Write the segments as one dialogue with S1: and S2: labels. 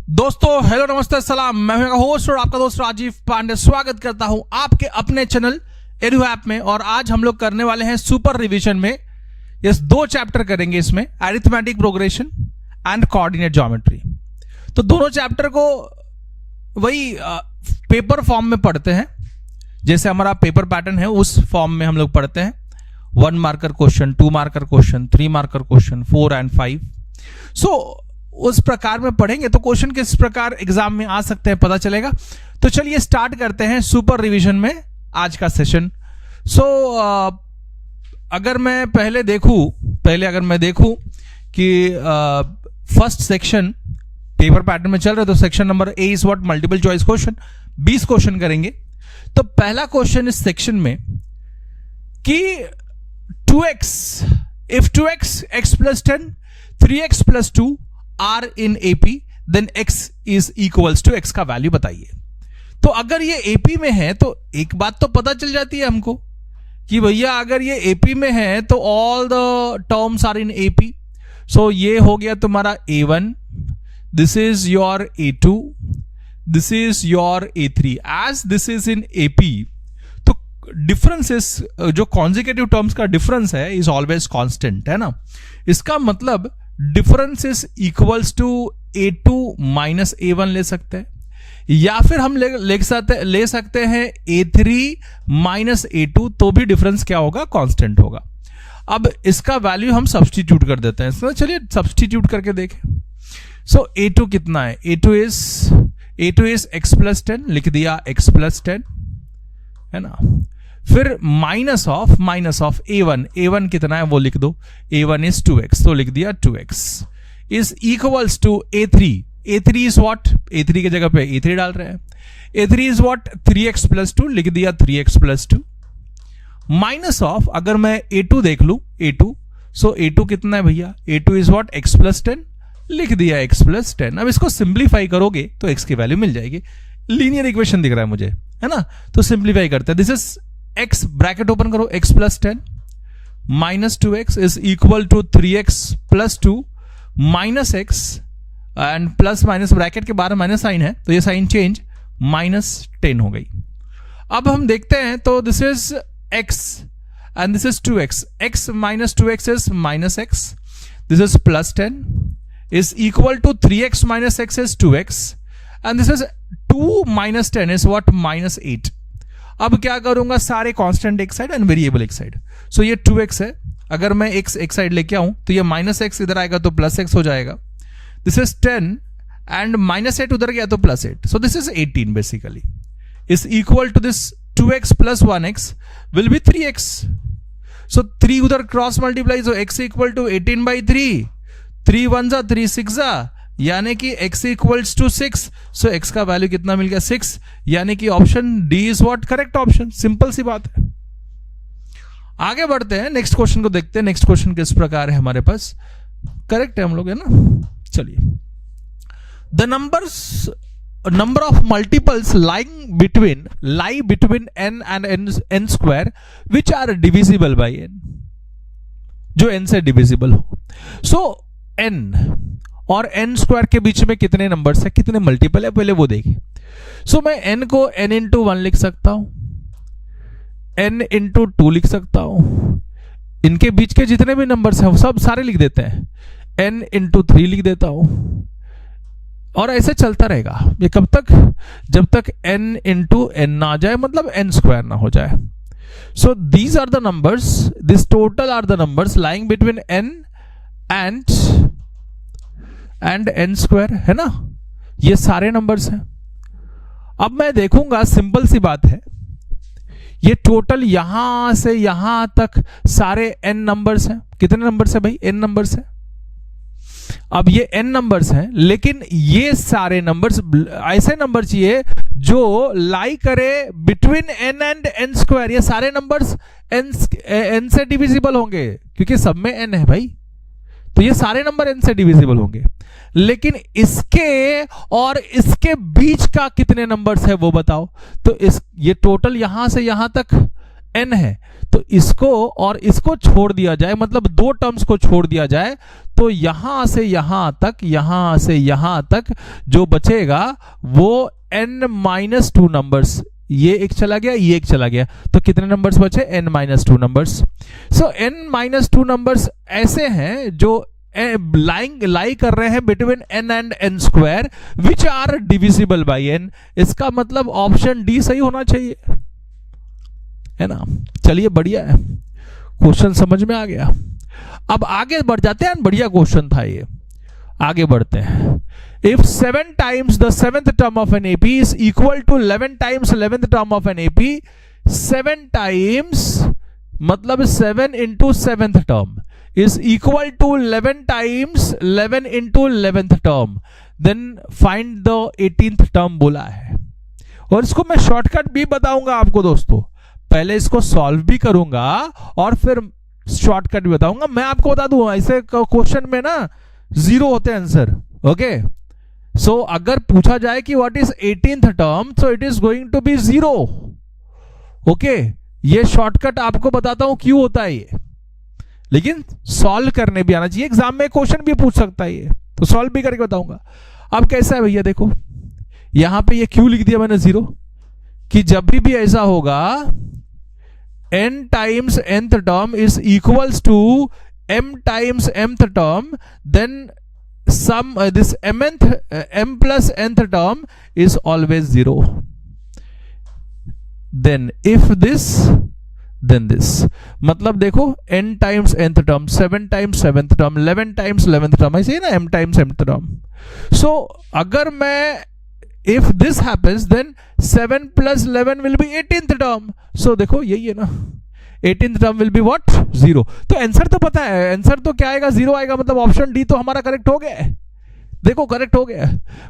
S1: दोस्तों हेलो नमस्ते सलाम, मैं हूं होस्ट और आपका दोस्त राजीव पांडे। स्वागत करता हूं आपके अपने चैनल एडू ऐप में। और आज हम लोग करने वाले हैं सुपर रिवीजन में। ये दो चैप्टर करेंगे इसमें, arithmetic progression and coordinate geometry. तो दोनों चैप्टर को वही पेपर फॉर्म में पढ़ते हैं, जैसे हमारा पेपर पैटर्न है उस फॉर्म में हम लोग पढ़ते हैं। 1 marker question, 2 marker question, 3 marker question, 4 and 5। सो उस प्रकार में पढ़ेंगे तो क्वेश्चन किस प्रकार एग्जाम में आ सकते हैं पता चलेगा। तो चलिए स्टार्ट करते हैं सुपर रिवीजन में आज का सेशन। अगर मैं अगर मैं देखूं कि फर्स्ट सेक्शन पेपर पैटर्न में चल रहा है, तो section number A is what multiple choice question. 20 question करेंगे। तो पहला क्वेश्चन इस सेक्शन में कि 2x, if 2x, x plus 10, 3x plus 2 are in AP, then x is equals to, x का वैल्यू बताइए। तो अगर ये एपी में है तो एक बात तो पता चल जाती है हमको कि भैया अगर ये एपी में है तो all the terms are in AP. So ये हो गया तुम्हारा A1, this is your A2, this is your A3। As this is in AP तो डिफरेंसेस, जो कॉन्जिक्यूटिव टर्म्स का डिफरेंस है इज ऑलवेज कांस्टेंट, है ना। इसका मतलब difference is equals to A2 minus A1 ले सकते हैं, या फिर हम ले सकते हैं A3 माइनस A2, तो भी डिफरेंस क्या होगा, कांस्टेंट होगा। अब इसका वैल्यू हम सब्स्टिट्यूट कर देते हैं। तो चलिए सब्स्टिट्यूट करके देखें। सो A2 कितना है, A2 इज x प्लस 10, लिख दिया x प्लस 10, है ना। फिर माइनस ऑफ A1 कितना है वो लिख दो, A1 इज 2x, तो लिख दिया 2x is equals to A3 is what, A3 की जगह पे A3 डाल रहे हैं। A3 is what 3x plus 2, लिख दिया 3x प्लस 2। माइनस ऑफ, अगर मैं A2 देख लू, सो A2 कितना है भैया, A2 is what x plus 10, लिख दिया x प्लस 10। अब इसको सिंप्लीफाई करोगे तो x की वैल्यू मिल जाएगी। लीनियर इक्वेशन दिख रहा है मुझे, है ना। तो सिंप्लीफाई करते हैं। This is x, bracket open करो, x plus 10 minus 2x is equal to 3x plus 2 minus x, and plus minus bracket के बाहर माइनस साइन है तो ये साइन चेंज, माइनस 10 हो गई। अब हम देखते हैं तो this is x and this is 2x, x minus 2x is minus x, this is plus 10 is equal to 3x minus x is 2x, and this is 2 minus 10 is what, minus 8। अब क्या करूंगा, सारे constant एक side and variable एक side. So ये 2x है, अगर मैं x एक साइड लेके आऊं तो ये माइनस x इधर आएगा तो प्लस x हो जाएगा। दिस इज 10 एंड माइनस 8 उधर गया तो plus 8, so this is 18 basically is equal to this 2x plus 1x will be 3x। So 3 उधर cross multiply, so x equal to 18/3, 3 1 जा 3 6 जा, यानी कि x equals to 6। So x का value कितना मिल गया, 6, यानी कि option D is what correct option. Simple सी बात है। आगे बढ़ते हैं, नेक्स्ट क्वेश्चन को देखते हैं। नेक्स्ट क्वेश्चन किस प्रकार है हमारे पास, करेक्ट है हम लोग, है ना। चलिए, the number of multiples lie between n and n square which are divisible by n, जो n से डिविजिबल हो। सो n और n स्क्वायर के बीच में कितने नंबर्स है, कितने मल्टीपल है, पहले वो देखिए। सो मैं n को n इंटू 1 लिख सकता हूं, n इंटू 2 लिख सकता हूं, इनके बीच के जितने भी नंबर्स हैं वो सब सारे लिख देते हैं, n इंटू 3 लिख देता हूं, और ऐसे चलता रहेगा। ये कब तक, जब तक n इंटू n ना आ जाए, मतलब n स्क्वायर ना हो जाए। So these are the numbers, this total are the numbers lying between n and n square, है ना। ये सारे नंबर्स हैं। अब मैं देखूंगा, सिंपल सी बात है, ये टोटल यहां से यहां तक सारे n नंबर्स हैं। कितने नंबर्स है भाई, n नंबर्स है। अब ये n नंबर्स हैं, लेकिन ये सारे नंबर्स ऐसे नंबर चाहिए जो लाई करे between n and n square. ये सारे नंबर्स n से डिविजिबल होंगे, क्योंकि सब में n है भाई, तो ये सारे नंबर n से डिविजिबल होंगे। लेकिन इसके और इसके बीच का कितने नंबर्स है वो बताओ। तो ये टोटल यहां से यहां तक n है, तो इसको और इसको छोड़ दिया जाए, मतलब दो टर्म्स को छोड़ दिया जाए, तो यहां से यहां तक, यहां से यहां तक जो बचेगा वो n-2 नंबर्स, ये एक चला गया, ये एक चला गया, तो कितने नंबर्स बचे? n-2 numbers. सो n-2 नंबर्स ऐसे हैं जो लाई कर रहे हैं between n and n square which are divisible by n। इसका मतलब ऑप्शन डी सही होना चाहिए, है ना। चलिए बढ़िया है, क्वेश्चन समझ में आ गया। अब आगे बढ़ जाते हैं, बढ़िया क्वेश्चन था ये, आगे बढ़ते हैं। If 7 times the 7th term of an AP is equal to 11 times 11th term of an AP, 7 times मतलब 7 into 7th term is equal to 11 times 11 into 11th term, then find the 18th term बोला है। और इसको मैं shortcut भी बताऊंगा आपको दोस्तों, पहले इसको सॉल्व भी करूंगा और फिर शॉर्टकट भी बताऊंगा। मैं आपको बता दूं ऐसे क्वेश्चन में ना 0 होते हैं आंसर, ओके। सो अगर पूछा जाए कि what is 18th term, so it is going to be 0, okay. ये शॉर्टकट आपको बताता हूं क्यों होता है ये, लेकिन सॉल्व करने भी आना चाहिए, एग्जाम में क्वेश्चन भी पूछ सकता है ये, तो सॉल्व भी करके बताऊंगा। अब कैसा है भैया, देखो यहां पे ये क्यों लिख दिया मैंने 0, कि जब भी ऐसा होगा n times nth term is equals to m times mth term, then sum this m plus nth term is always 0. Then if this, then this, मतलब देखो n times nth term, 7 times 7th term, 11 times 11th term, ऐसे ही ना m times mth term। so अगर मैं if this happens then 7 plus 11 will be 18th term। so देखो यही है ना, 18th term will be what? 0। तो आंसर तो पता है, आंसर तो क्या आएगा? 0 आएगा, मतलब ऑप्शन डी तो हमारा करेक्ट हो गया है, देखो करेक्ट हो गया।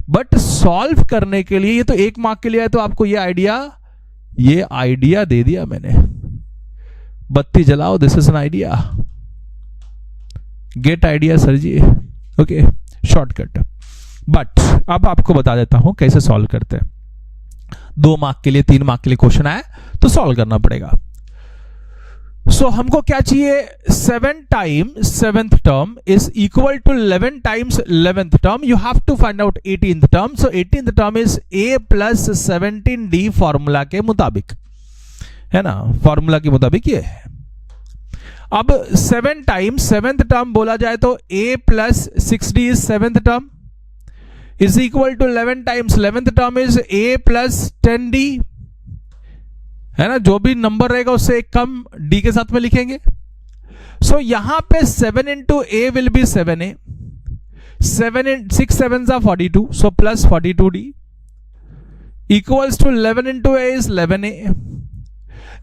S1: बट सॉल्व करने के लिए, ये तो 1 मार्क के लिए है, तो आपको ये आइडिया दे दिया मैंने। बत्ती जलाओ, this is an idea, get idea sir जी, ओके, शॉर्टकट। बट अब आपको बता देता हूं कैसे सॉल्व करते हैं। 2 मार्क के लिए, 3 मार्क के लिए क्वेश्चन आए तो सॉल्व करना पड़ेगा। सो हमको क्या चाहिए? 7 times 7th term is equal to 11 times 11th term. You have to find out 18th term. So 18th term is a plus 17d formula के मुताबिक, है ना, फॉर्मूला के मुताबिक ये है। अब 7 times 7th term बोला जाए तो a plus 6d is 7th term is equal to 11 times 11th term is a plus 10d, है ना, जो भी नंबर रहेगा उससे एक कम d के साथ में लिखेंगे। सो यहां पे 7 into A will be 7a, 6 7s are 42, so plus 42d equals to 11 into a is 11a,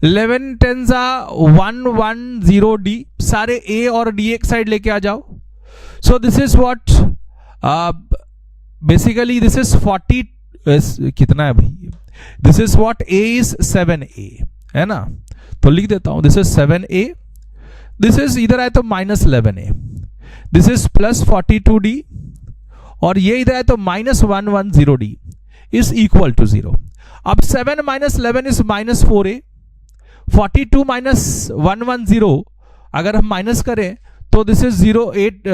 S1: 11 10s are 110d, सारे a और d एक साइड लेके आ जाओ। सो this is what basically this is 40, कितना है भाई, this is what a is 7a, है ना, तो लिख देता हूं this is 7a, this is इधर आए तो minus 11a, this is plus 42d, और ये इधर आए तो minus 110d is equal to 0। अब 7 minus 11 is minus 4a, 42 minus 110 अगर हम माइनस करें तो दिस इज 0, 8,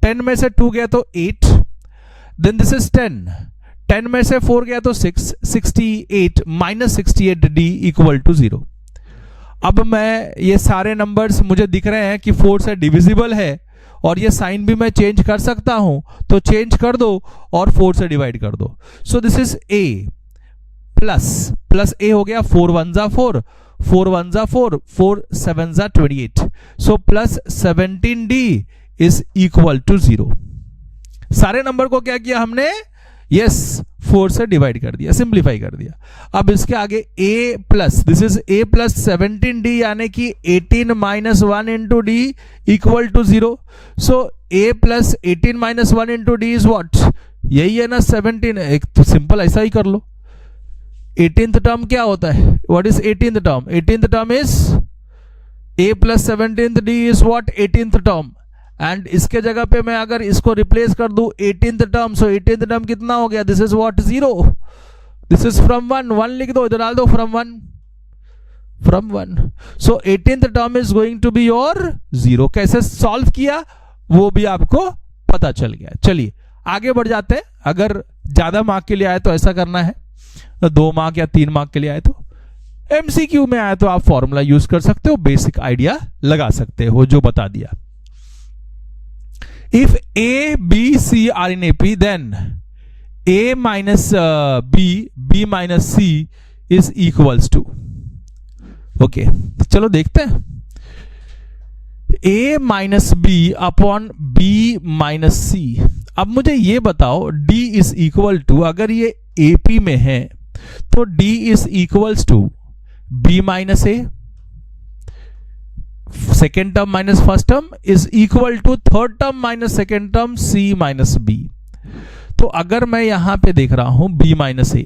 S1: 10 में से 2 गया तो 8, देन दिस इज 10 में से 4 गया तो 6, 68 माइनस 68d इक्वल टू 0। अब मैं ये सारे नंबर्स मुझे दिख रहे हैं कि 4 से डिविजिबल है, और ये साइन भी मैं चेंज कर सकता हूं, तो चेंज कर दो और 4 से डिवाइड कर दो। सो this is a plus a हो गया, 4 1 जा 4, 4 1 जा 4, 4 7 जा 28, so plus 17d is equal to 0। सारे नंबर को क्या किया हमने? यस, 4 से डिवाइड कर दिया, सिंप्लीफाई कर दिया। अब इसके आगे a plus, this is a plus 17d यानी कि 18 minus 1 into d equal to 0। So a plus 18 minus 1 into D is what? यही है ना 17, एक तो सिंपल ऐसा ही कर लो। 18th टर्म क्या होता है? What is 18th term? 18th term is a plus 17d is what? 18th term. And इसके जगह पे मैं अगर इसको रिप्लेस कर दूं 18th टर्म, सो 18th टर्म कितना हो गया? This is what? 0। This is from 1 लिख दो, इधर डाल दो from 1, from 1. So 18th term is going to be your 0. कैसे सॉल्व किया वो भी आपको पता चल गया. चलिए आगे बढ़ जाते हैं. अगर ज्यादा मार्क के लिए आए तो ऐसा करना है, 2 मार्क या 3 मार्क के लिए आए तो एमसीक्यू में आए तो आप फॉर्मूला यूज कर सकते हो, बेसिक आइडिया लगा सकते हो जो बता दिया. If A B C are in AP then a minus b minus c is equals to. Okay चलो देखते हैं. a minus B upon b minus C. अब मुझे ये बताओ d इज इक्वल टू, अगर ये AP में है तो d is equals to b minus a, second term minus first term is equal to third term minus second term c minus b. तो अगर मैं यहां पे देख रहा हूं b माइनस ए,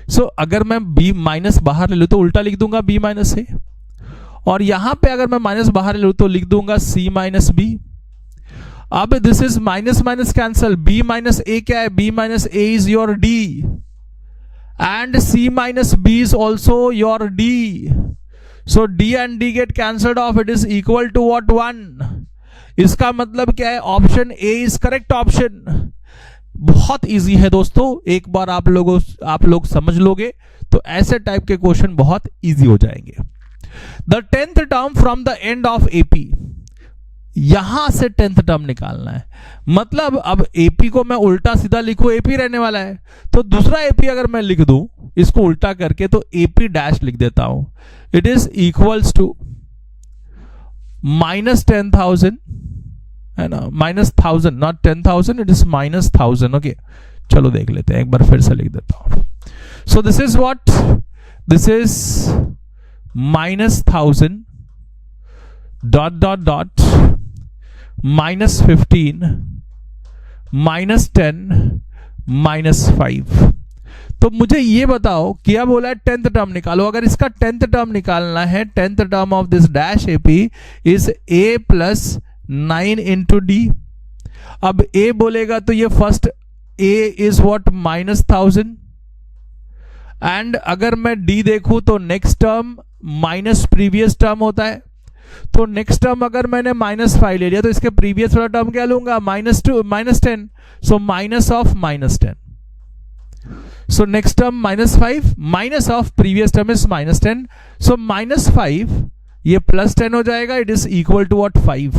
S1: सो अगर मैं b माइनस बाहर ले लूं तो उल्टा लिख दूंगा b माइनस ए, और यहां पे अगर मैं माइनस बाहर ले लूं तो लिख दूंगा c माइनस b. अब this is minus minus cancel, b minus A क्या है, b minus A is your d and c minus b is also your d. So d and d get cancelled off, it is equal to what 1. इसका मतलब क्या है, option A is correct option. बहुत easy है दोस्तों, एक बार आप लोग समझ लोगे तो ऐसे टाइप के क्वेश्चन बहुत इजी हो जाएंगे. The 10th term from the end of AP, यहां से 10th टर्म निकालना है. मतलब अब एपी को मैं उल्टा सीधा लिखूं, एपी रहने वाला है, तो दूसरा एपी अगर मैं लिख दूं इसको उल्टा करके तो एपी डैश लिख देता हूं. It is equals to minus 10,000 है ना, minus 1000, not 10,000, it is minus 1000. Okay चलो देख लेते हैं, एक बार फिर से लिख देता हूं. सो this is what, this is minus 1000 dot dot dot minus 15 minus 10 minus 5. तो मुझे ये बताओ क्या बोला है, 10th टर्म निकालो. अगर इसका 10th टर्म निकालना है, 10th term of this dash AP is a plus 9 into D. अब a बोलेगा तो ये first a is what minus 1000, and अगर मैं d देखूं तो next term minus previous term होता है. तो नेक्स्ट टर्म अगर मैंने माइनस 5 ले लिया तो इसके प्रीवियस वाला टर्म क्या लूंगा, minus 10. So minus of minus 10. So next term minus 5 minus of previous term is minus 10. So minus 5 ये प्लस 10 हो जाएगा, it is equal to what 5.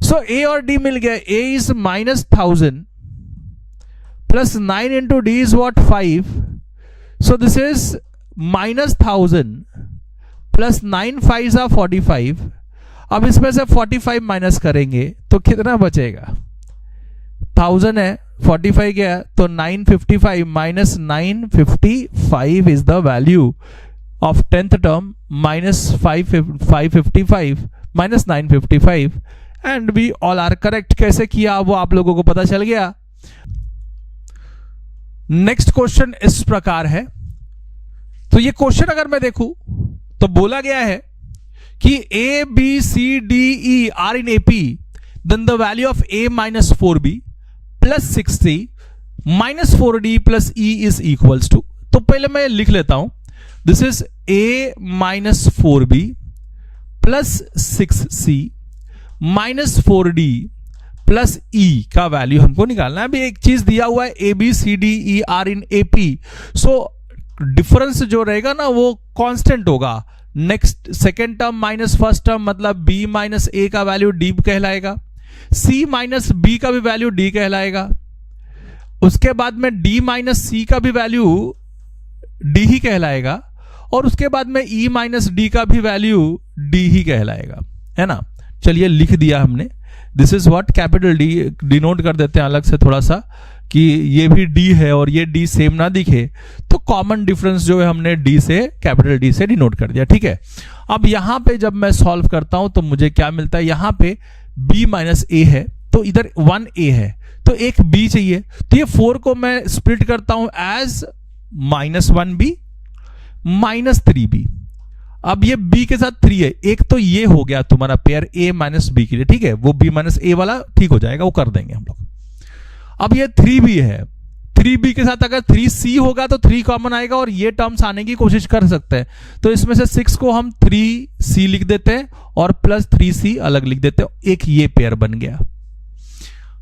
S1: So a और d मिल गया. a is minus 1000 plus 9 into D is what 5. So this is minus 1000 plus 9 5 are 45. अब इसमें से 45 minus करेंगे तो कितना बचेगा, 1000 है, 45 गया तो 955 minus 955 is the value of 10th term, minus 555 minus 955, and we all are correct. कैसे किया वो आप लोगों को पता चल गया. नेक्स्ट क्वेश्चन इस प्रकार है. तो ये क्वेश्चन अगर मैं देखूं तो बोला गया है कि a b c d e are in AP, then the value of a minus 4b plus 6c minus 4d plus e is equals to. तो पहले मैं लिख लेता हूं, this is a minus 4b plus 6c minus 4d plus e का value हमको निकालना है. अभी एक चीज दिया हुआ है, a b c d e are in AP, so difference जो रहेगा ना वो कांस्टेंट होगा. Next second term minus first term मतलब b माइनस ए का वैल्यू d कहलाएगा, c माइनस b का भी वैल्यू d कहलाएगा, उसके बाद में d माइनस c का भी वैल्यू d ही कहलाएगा, और उसके बाद में e माइनस d का भी वैल्यू d ही कहलाएगा, है ना. चलिए लिख दिया हमने. This is what capital D, denote कर देते हैं अलग से थोड़ा सा कि ये भी D है और ये D सेम ना दिखे, तो कॉमन डिफरेंस जो है हमने D से, कैपिटल D से डिनोट कर दिया. ठीक है. अब यहां पे जब मैं सॉल्व करता हूं तो मुझे क्या मिलता है, यहां पे b माइनस ए है तो इधर 1a है तो एक b चाहिए. तो ये 4 को मैं स्प्लिट करता हूं as minus 1b minus 3b. अब ये b के साथ 3 है, एक तो ये हो गया तुम्हारा पेयर a माइनस b के लिए. ठीक है, वो b माइनस ए वाला ठीक हो जाएगा, वो कर देंगे हम लोग. अब ये 3b है, 3b के साथ अगर 3c होगा तो 3 कॉमन आएगा और ये टर्म्स आने की कोशिश कर सकते हैं। तो इसमें से 6 को हम 3c लिख देते हैं और प्लस 3c अलग लिख देते हैं, एक ये पेयर बन गया,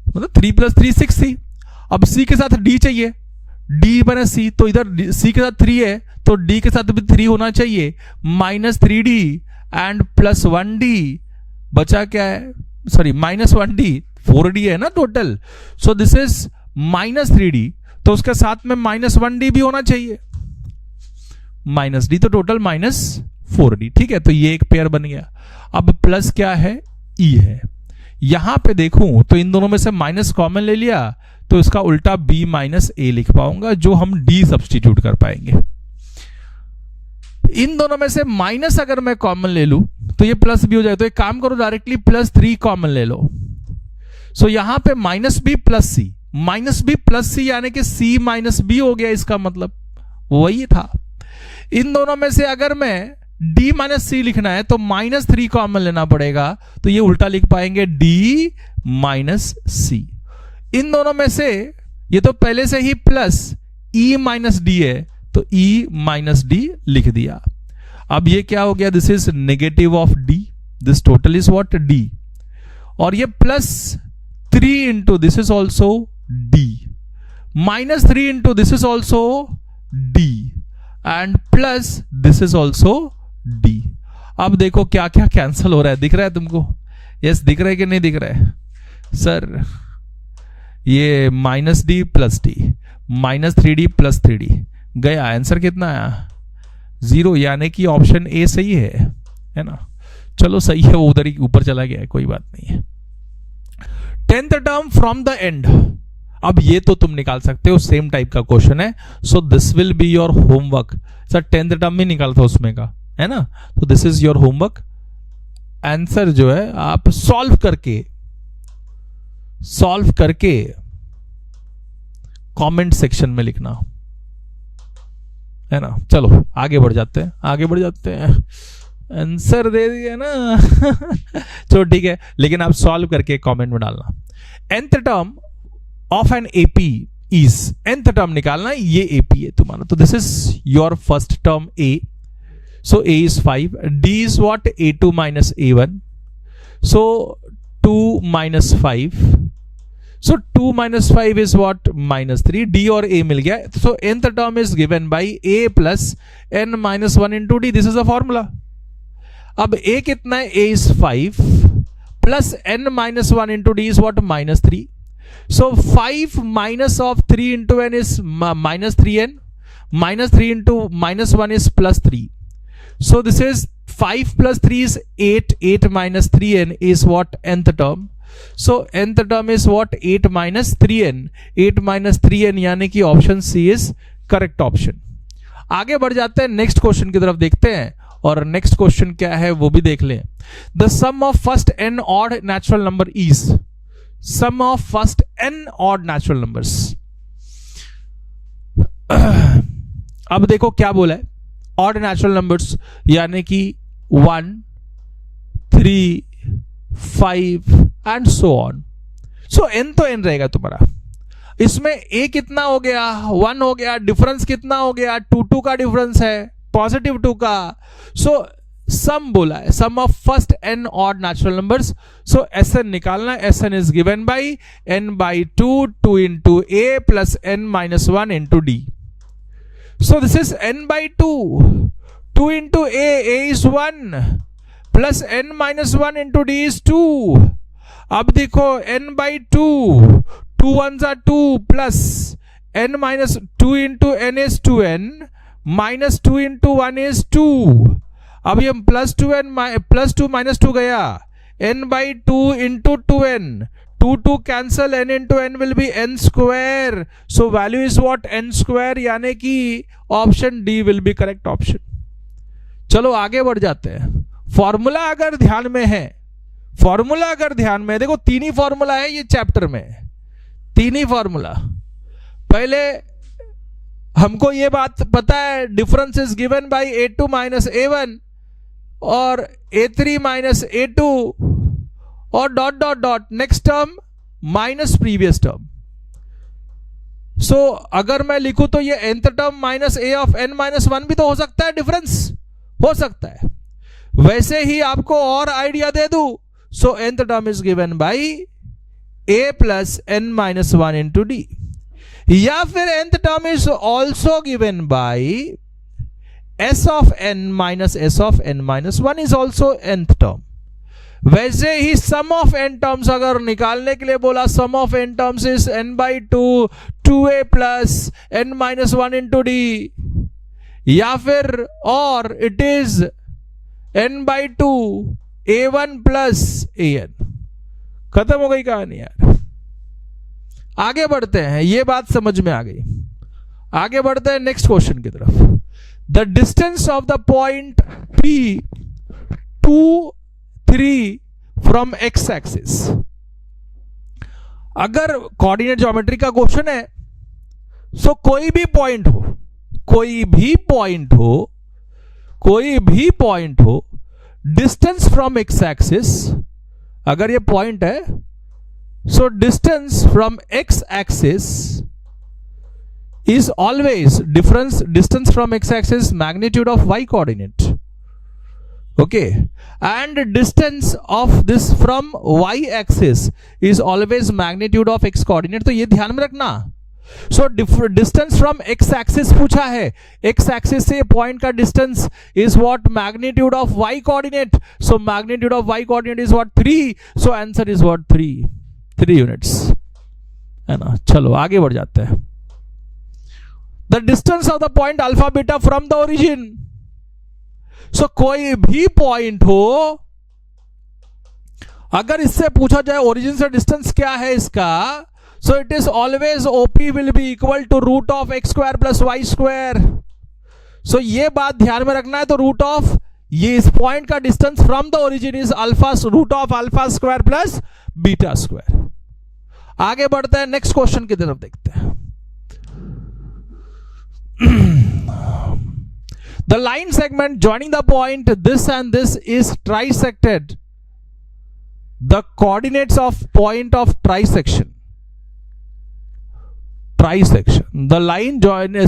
S1: मतलब 3 + 3 6c। अब c के साथ d चाहिए, d बने c, तो इधर c के साथ 3 है तो d के साथ भी 3 होना चाहिए, -3d एंड +1d, बचा क्या है, सॉरी -1d, 4d है ना total, so this is -3d, तो उसके साथ में -1d भी होना चाहिए, -d, तो टोटल -4d। ठीक है, तो ये एक पेयर बन गया। अब प्लस क्या है, e है। यहां पे देखूं तो इन दोनों में से माइनस कॉमन ले लिया तो इसका उल्टा b - a लिख पाऊंगा, जो हम d सब्स्टिट्यूट कर पाएंगे। इन दोनों में से माइनस अगर मैं कॉमन ले लूं तो ये प्लस भी हो जाए, तो एक काम करो डायरेक्टली +3 कॉमन ले लो। सो यहां पे -b + c यानी कि c - b हो गया, इसका मतलब वही था। इन दोनों में से अगर मैं d - c लिखना है तो -3 कॉमन लेना पड़ेगा, तो ये उल्टा लिख पाएंगे d - c। इन दोनों में से ये तो पहले से ही प्लस e - d है तो e - d लिख दिया। अब ये क्या हो गया, this is negative of d, this total is what, d, और ये +3 into this is also d, -3 into this is also d and plus this is also d। अब देखो क्या क्या कैंसिल हो रहा है, दिख रहा है तुमको? यस, दिख रहा है कि नहीं दिख रहा है सर? ये -d + d, -3d + 3d गया, आंसर कितना आया, 0, यानी कि ऑप्शन ए सही है ना? चलो सही है, वो उधर ही ऊपर चला गया है, कोई बात नहीं है। 10th term from the end, अब ये तो तुम निकाल सकते हो, सेम टाइप का क्वेश्चन है, so this will be your homework. Sir 10th term में निकाला था उसमें का, है ना? तो this is your homework. Answer जो है आप सॉल्व करके कमेंट सेक्शन में लिखना, है ना? चलो आगे बढ़ जाते हैं, आंसर दे दिया ना चलो ठीक है, लेकिन आप सॉल्व करके कमेंट में डालना। nth term of an AP is, nth term निकालना, ये एपी है तुम्हारा, तो this is your first term a, so a is 5, d is what, a2 - a1, so 2 - 5, so 2 - 5 is what, -3, d और a मिल गया, so nth term is given by a plus n - 1 into d, this is the formula। अब a कितना है, a is 5 plus n - 1 into d is what, -3, so 5 minus of 3 into n is -3n, -3 into -1 is +3, so this is 5 + 3 is 8, 8 - 3n is what, nth term, so nth term is what, 8 - 3n, 8 - 3n यानी कि option C is correct option. आगे बढ़ जाते हैं, next question की तरफ देखते हैं, और नेक्स्ट क्वेश्चन क्या है वो भी देख लें। The sum of first n odd natural number is, sum of first n odd natural numbers. अब देखो क्या बोला है, ऑड नेचुरल नंबर्स यानी कि 1, 3, 5 and so on. So n तो n रहेगा तुम्हारा, इसमें a कितना हो गया, 1 हो गया, डिफरेंस कितना हो गया, 2 का डिफरेंस है, +2 का। सो सम बोला है, sum of first n odd natural numbers, so Sn निकालना, Sn is given by n/2, 2 into a plus n - 1 into d, so this is n/2, 2 into a is 1 plus n - 1 into d is 2। अब देखो n/2, 2 1s are 2 plus n - 2 into n is 2n minus 2 into 1 is 2। अब ये +2n +2 - 2 गया, n/2 into 2n, 2 cancel, n into n will be n square, so value is what, n square, यानी कि option D will be correct option. चलो आगे बढ़ जाते हैं। फॉर्मूला अगर ध्यान में है, देखो 3 ही फॉर्मूला है ये चैप्टर में, 3 ही फॉर्मूला। पहले हमको ये बात पता है, difference is given bye a2 - a1 और a3 - a2 और dot dot dot, next term minus previous term. So अगर मैं लिखूं तो ये nth term minus a of n minus 1 भी तो हो सकता है, डिफरेंस हो सकता है। वैसे ही आपको और आइडिया दे दूं, so nth term is given by a plus n minus 1 into D, या फिर nth term is also given by s of n minus s of n minus 1 is also nth term. वैसे ही sum of n terms अगर निकालने के लिए बोला, sum of n terms is n by 2a plus n minus 1 into D, या फिर और it is n by 2 a1 plus an। खत्म हो गई कहानी यार। आगे बढ़ते हैं, ये बात समझ में आ गई। आगे बढ़ते हैं नेक्स्ट क्वेश्चन की तरफ। The distance of the point P 2 3 from x axis. अगर कोऑर्डिनेट ज्योमेट्री का क्वेश्चन है, सो कोई भी पॉइंट हो, कोई भी पॉइंट हो, कोई भी पॉइंट हो, डिस्टेंस फ्रॉम एक्स एक्सिस, अगर ये पॉइंट है, so distance from x axis is always distance from x axis magnitude of y coordinate, okay, and distance of this from y axis is always magnitude of x coordinate। तो ये ध्यान में रखना। So distance from x axis पूछा है, x axis से point का distance is what, magnitude of y coordinate। So magnitude of y coordinate is what 3, so answer is what 3 units, है ना। चलो आगे बढ़ जाते हैं। The distance of the point alpha beta from the origin, so कोई भी पॉइंट हो, अगर इससे पूछा जाए ओरिजिन से डिस्टेंस क्या है इसका, so it is always OP will be equal to root of X square plus Y square. So ये बात ध्यान में रखना है। तो रूट ऑफ ये इस पॉइंट का distance from the origin is alpha, root of alpha square plus beta square. आगे बढ़ते हैं, नेक्स्ट क्वेश्चन की तरफ देखते हैं। The line segment joining the point this and this is trisected. The coordinates of point of trisection. The line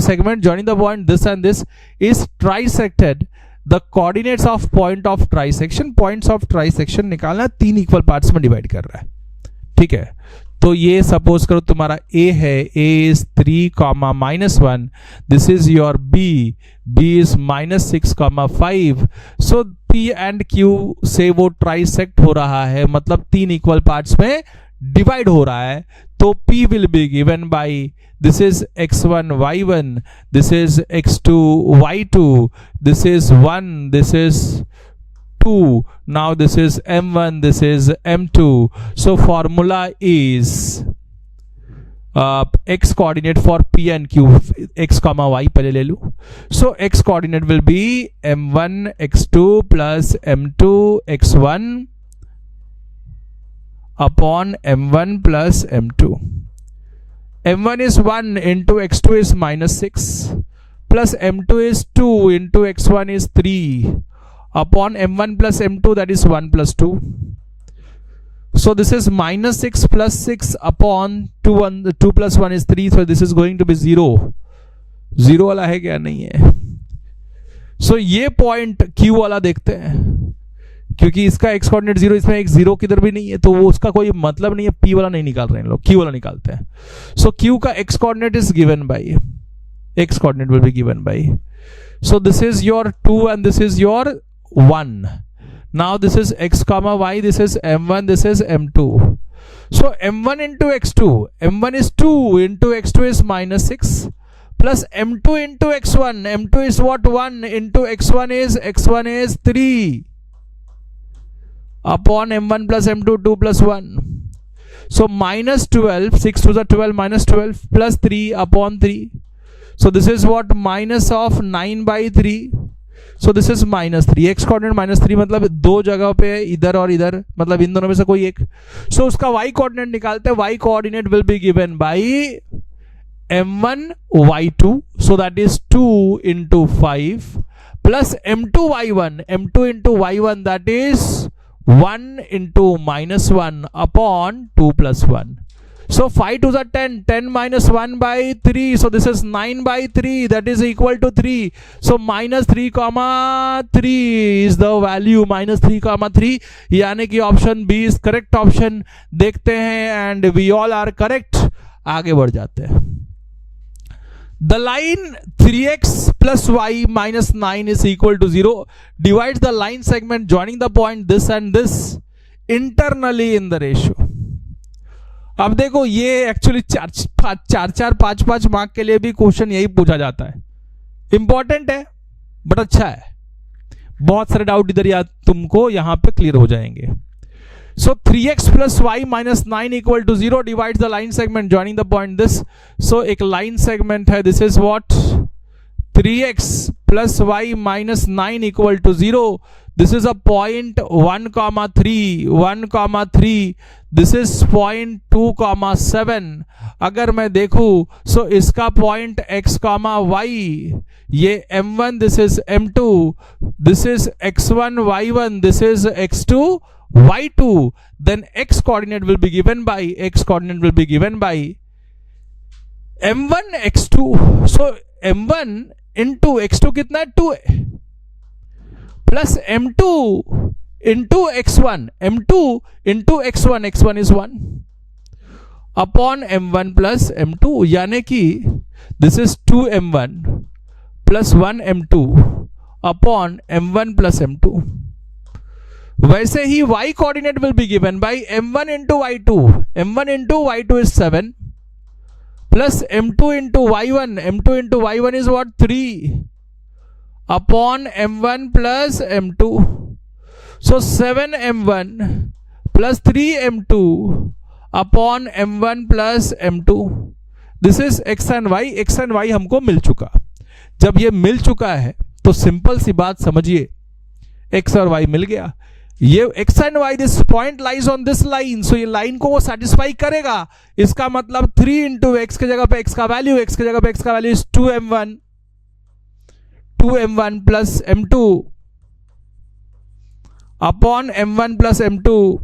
S1: segment joining the point this and this is trisected. The coordinates of point of trisection. Points of trisection निकालना, 3 equal parts में divide कर रहा है, ठीक है। तो ये suppose करो तुम्हारा a है, a is 3 comma -1, this is your b is -6 comma 5। So p and q से वो ट्राइसेक्ट हो रहा है, मतलब 3 इक्वल पार्ट्स में डिवाइड हो रहा है। तो p will be given by this is x1 y1, this is x2 y2, this is 1, this is 2, now this is m1, this is m2। so formula is x coordinate for p and q, x comma y पहले ले लूं। so x coordinate will be m1 x2 plus m2 x1 upon m1 plus m2। m1 is 1 into x2 is -6 plus m2 is 2 into x1 is 3 upon m1 plus m2, that is 1 plus 2। so this is -6 plus 6 upon 2 plus 1 is 3, so this is going to be 0 वाला है क्या, नहीं है। so ये point q वाला देखते हैं, क्योंकि इसका x कोऑर्डिनेट 0, इसमें एक 0 किधर भी नहीं है, तो वो उसका कोई मतलब नहीं है। p वाला नहीं निकाल रहे हैं लोग, q वाला निकालते हैं। so q का x coordinate is given bye, x coordinate will be given by, so this is your 2 and this is your 1। now this is x comma y, this is m1, this is m2। so m1 into x2, m1 is 2 into x2 is -6 plus m2 into x1, m2 is what, 1 into x1 is 3 upon m1 plus m2, 2 plus 1। so -12, 6 to the 12, -12 plus 3 upon 3। so this is what, minus of 9 by 3। so this is -3, x coordinate -3 मतलब दो जगह पे इधर और इधर, मतलब इन दोनों में से कोई एक। so उसका y कोऑर्डिनेट निकालते हैं। y coordinate will be given by m1 y2, so that is 2 into 5 plus m2 y1, m2 into y1, that is 1 into -1 upon 2 plus 1। So 5 to the 10, 10 minus 1 by 3, so this is 9 by 3, that is equal to 3. So minus 3 comma 3 is the value, minus 3 comma 3, यानी कि option B is correct option. देखते हैं and we all are correct. आगे बढ़ जाते हैं. The line 3x plus y minus 9 is equal to 0 divides the line segment joining the point this and this internally in the ratio. अब देखो ये actually 4-5 mark के लिए भी क्वेश्चन यही पूछा जाता है. इंपॉर्टेंट है बट अच्छा है. बहुत सारे डाउट इधर या तुमको यहां पे क्लियर हो जाएंगे. So 3x plus y minus 9 equal to 0 divides the line segment joining the point this. So एक line segment है, this is what 3x plus y minus 9 equal to 0. This is a point 1,3. This is point 2,7. अगर मैं देखूं so इसका point x, y, ये m1, this is m2, this is x1, y1, this is x2, y2, then x coordinate will be given by m1 x2. So m1 into x2 कितना है 2 है, plus m2 into x1, m2 into x1 is 1 upon m1 plus m2, यानी कि this is 2m1 plus 1m2 upon m1 plus m2. वैसे ही y coordinate will be given by m1 into y2. m1 into y2 is 7 plus m2 into y1 is what 3 upon m1 plus m2. So 7m1 plus 3m2 upon m1 plus m2. This is x and y हमको मिल चुका. जब ये मिल चुका है तो simple सी बात समझिए, x और y मिल गया. ये x and y, this point lies on this line, so ये लाइन को वो सेटिस्फाई करेगा. इसका मतलब 3 इंटू x के जगह पे x का value is 2m1 plus m2 upon m1 plus m2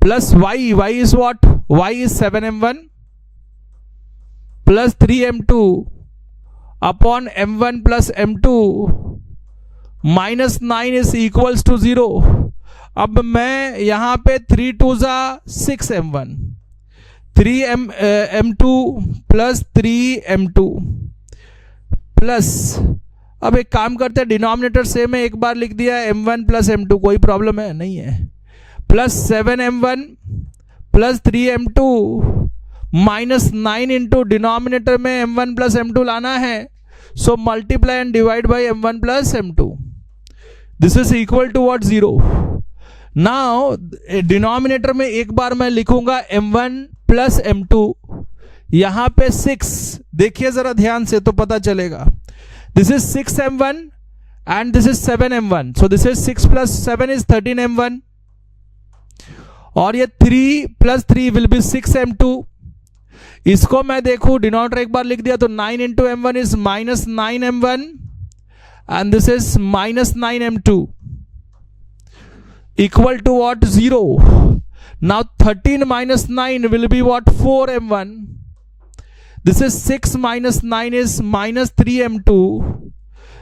S1: plus y is what, y is 7m1 plus 3m2 upon m1 plus m2 minus 9 is equals to 0. अब मैं यहां पे 3 2 6m1, 3m2 plus 3m2 plus, अब एक काम करते हैं, denominator same है, एक बार लिख दिया m1 प्लस m2, कोई प्रॉब्लम है नहीं है, plus 7m1 plus 3m2 minus 9 into denominator में m1 प्लस m2 लाना है, so multiply and divide by m1 plus m2. This is equal to what 0. Now denominator में एक बार मैं लिखूंगा m1 प्लस m2, यहां पे 6, देखिए जरा ध्यान से तो पता चलेगा. This is 6m1 and this is 7m1, so this is 6 plus 7 is 13m1 और ये 3 प्लस 3 विल बी 6m2. इसको मैं देखूं, डिनोमिनेटर एक बार लिख दिया तो 9 into m1 is minus 9m1 and this is minus 9m2 equal to what 0. Now 13 minus 9 will be what 4m1. This is 6 minus 9 is minus 3m2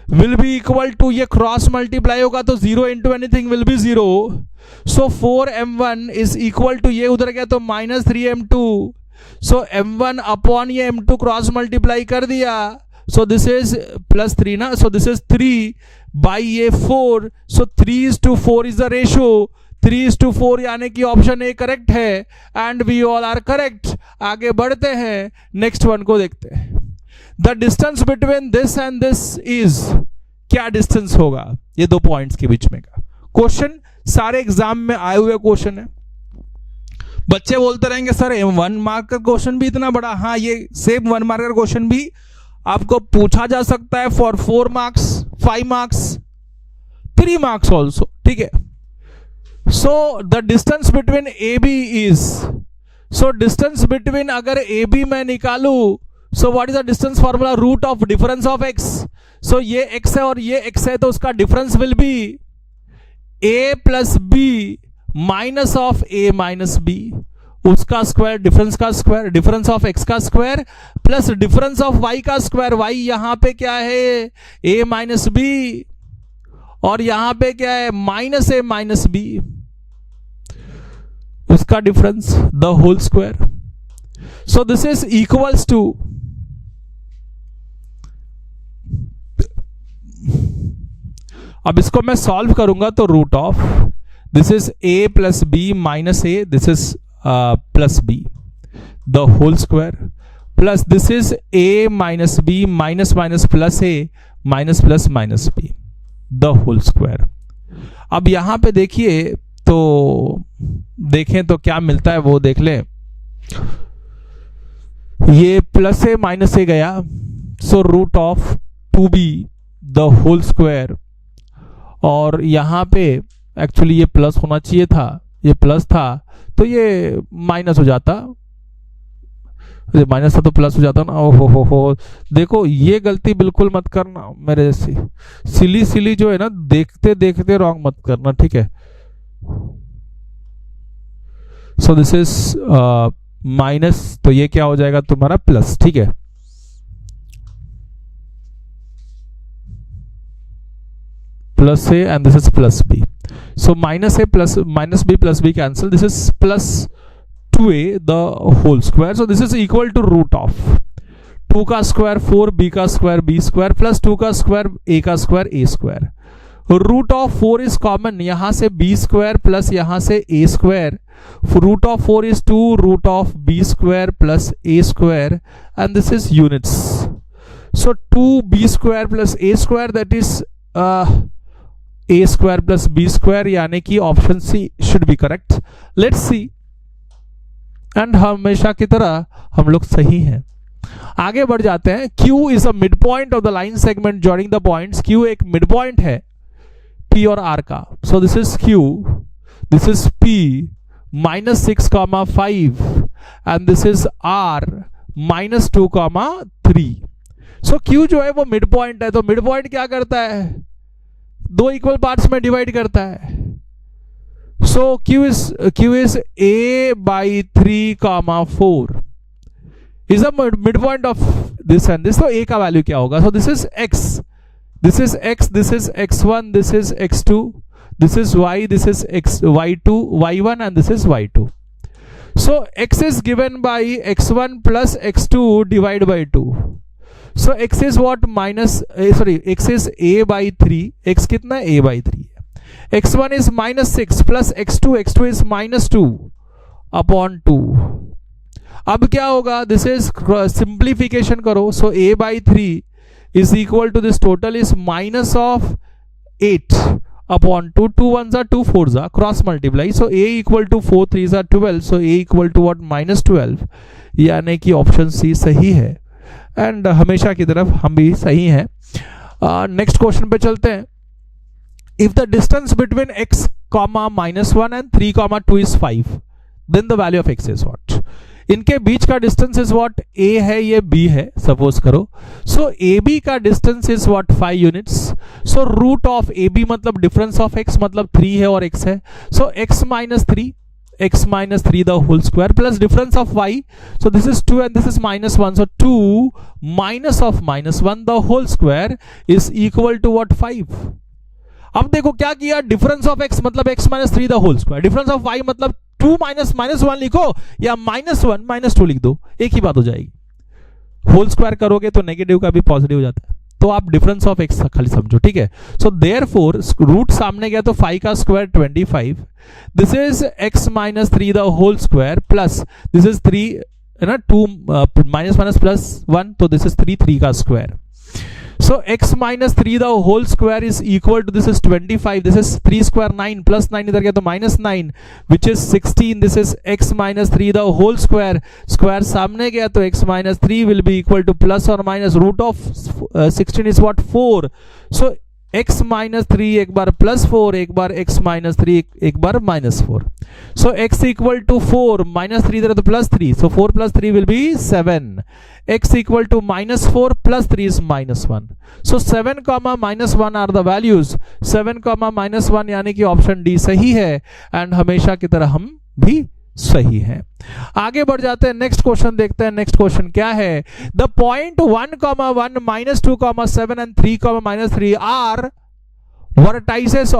S1: will be equal to, ये cross multiply होगा तो 0 into anything will be 0. So 4m1 is equal to, ये उधर गया तो minus 3m2. So m1 upon ये m2 cross multiply कर दिया, so this is plus 3 ना, so this is 3 by ये 4, so 3:4 is the ratio. 3:4 यानी कि ऑप्शन ए करेक्ट है and we all are correct. आगे बढ़ते हैं, नेक्स्ट वन को देखते हैं. The distance between this and this is, क्या डिस्टेंस होगा ये दो पॉइंट्स के बीच में का. क्वेश्चन सारे एग्जाम में आए हुए क्वेश्चन है. बच्चे बोलते रहेंगे सर 1 मार्क का क्वेश्चन भी इतना बड़ा. हाँ, ये सेम 1 मार्क का क्वेश्चन भी आपको पूछा जा सकता है for 4 marks, 5 marks, 3 marks also. ठीक है. So the distance between A B is, so distance between अगर ए बी मैं निकालू, so what is the distance formula, root of difference of X. So ये x है और ये x है तो उसका difference will be a plus B minus of A minus B, उसका स्क्वायर, डिफरेंस का स्क्वायर, डिफरेंस ऑफ एक्स का square plus difference of y का स्क्वायर। वाई यहां पे क्या है, ए माइनस बी, और यहां पे क्या है, माइनस ए माइनस बी, उसका difference, the whole square. So this is equals to, अब इसको मैं सॉल्व करूंगा तो root of this is a plus B minus a, this is plus b the whole square, plus this is a minus b minus minus plus a minus plus minus b the whole square. अब यहां पे देखिए तो देखें तो क्या मिलता है वो देख लें। ये प्लस ए माइनस ए गया, so root of 2b the whole square, और यहां पे एक्चुअली ये प्लस होना चाहिए था, ये प्लस था तो ये माइनस हो जाता, माइनस था तो प्लस हो जाता ना। ओहो हो, देखो ये गलती बिल्कुल मत करना मेरे जैसी, सिली सिली जो है ना, देखते देखते रॉन्ग मत करना, ठीक है। सो दिस इज माइनस, तो ये क्या हो जाएगा तुम्हारा प्लस, ठीक है। Plus a and this is plus b, so minus a plus minus b plus b cancel, this is plus 2a the whole square. So this is equal to root of 2 का square 4, b का square b square, plus 2 का square a का square a square. Root of 4 is common, यहां से b square plus यहां से a square, root of 4 is 2 root of b square plus a square, and this is units. So 2b square plus a square, that is a square plus b square, यानी कि option C should be correct. Let's see. And हमेशा की तरह हम लोग सही हैं। आगे बढ़ जाते हैं। Q is a midpoint of the line segment joining the points. Q एक midpoint है P और R का. So this is Q, this is P minus 6 comma 5, and this is R minus 2 comma 3. So Q जो है वो midpoint है, तो midpoint क्या करता है, दो इक्वल पार्ट्स में डिवाइड करता है। So Q is A by 3 comma 4 is a midpoint of this and this. So A का वैल्यू क्या होगा? So this is X, this is X, this is X1, this is X2, this is Y, this is Y2, Y1, and this is Y2. So X is given by X1 plus X2 divided by 2. So X is what? X is A by 3. X कितना? A by 3. X1 is minus 6 plus X2 is minus 2 upon 2. अब क्या होगा? This is simplification करो. So A by 3 is equal to this total is minus of 8 upon 2. 2 ones are 2 fours are cross multiply. So A equal to 4 3s are 12. So A equal to what? Minus 12. यानी कि option C सही है, and हमेशा की तरफ हम भी सही हैं। नेक्स्ट क्वेश्चन पे चलते हैं। If the distance between x, -1 and 3, 2 is 5, then the value of x is what? इनके बीच का डिस्टेंस इज व्हाट? a है, ये b है, सपोज करो। सो ab का distance is what? 5 units. So root of ab मतलब डिफरेंस ऑफ x मतलब 3 है और x है। सो x minus 3 the whole square plus difference of y, so this is 2 and this is minus 1, so 2 minus of minus 1 the whole square is equal to what? 5. अब देखो क्या किया, difference of x मतलब x minus 3 the whole square, difference of y मतलब 2 minus 1 लिखो या -1 -2 लिख दो, एक ही बात हो जाएगी। होल स्क्वायर करोगे तो नेगेटिव का भी पॉजिटिव हो जाता है, तो आप डिफरेंस ऑफ x खाली समझो, ठीक है। सो देयरफॉर रूट सामने गया तो 5 का square 25, this is x minus 3 the whole square plus this is 3 है ना, 2 माइनस प्लस 1, तो दिस इज 3 का square. So x minus 3 the whole square is equal to, this is 25, this is 3 square 9 plus 9 इधर गया तो -9 which is 16, this is x minus 3 the whole square, square सामने गया तो x minus 3 will be equal to plus or minus root of 16 is what? 4. So
S2: x minus 3, एक बार plus 4, एक बार x minus 3, एक बार minus 4. So x equal to 4 minus 3 there is plus 3. So 4 plus 3 will be 7. X equal to minus 4 plus 3 is minus 1. So 7 comma minus 1 are the values. 7 comma minus 1 यानी कि option D सही है and हमेशा की तरह हम भी सही है. आगे बढ़ जाते हैं, नेक्स्ट क्वेश्चन देखते हैं. नेक्स्ट क्वेश्चन क्या है? The point 1 comma 1 minus 2 comma 7 and 3 comma minus 3 are vertices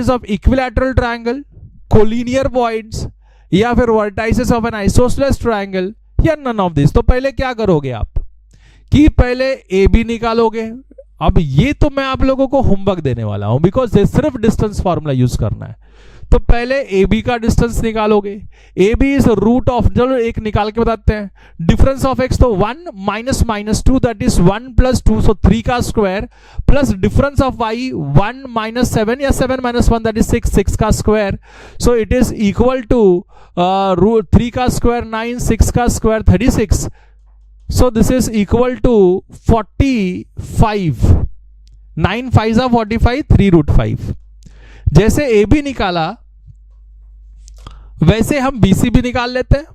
S2: of equilateral triangle, collinear points, या फिर vertices of an isosceles triangle, या none of this. तो पहले क्या करोगे आप कि पहले ए बी निकालोगे. अब ये तो मैं आप लोगों को होमवर्क देने वाला हूं बिकॉज सिर्फ डिस्टेंस फॉर्मूला यूज करना है. तो पहले ए बी का डिस्टेंस निकालोगे. A B is root of, चलो एक निकाल के बताते हैं. डिफरेंस ऑफ एक्स तो 1 minus minus 2 that is 1 plus 2 so 3 का square plus difference of y 1 minus 7 या 7 माइनस 1 दैट इज 6 का square. So it is equal to 3 का स्क्वायर 9, 6 का square 36. So this is equal to 45. 9 5 are 45, 3 root 5. जैसे A B निकाला वैसे हम BC भी निकाल लेते हैं.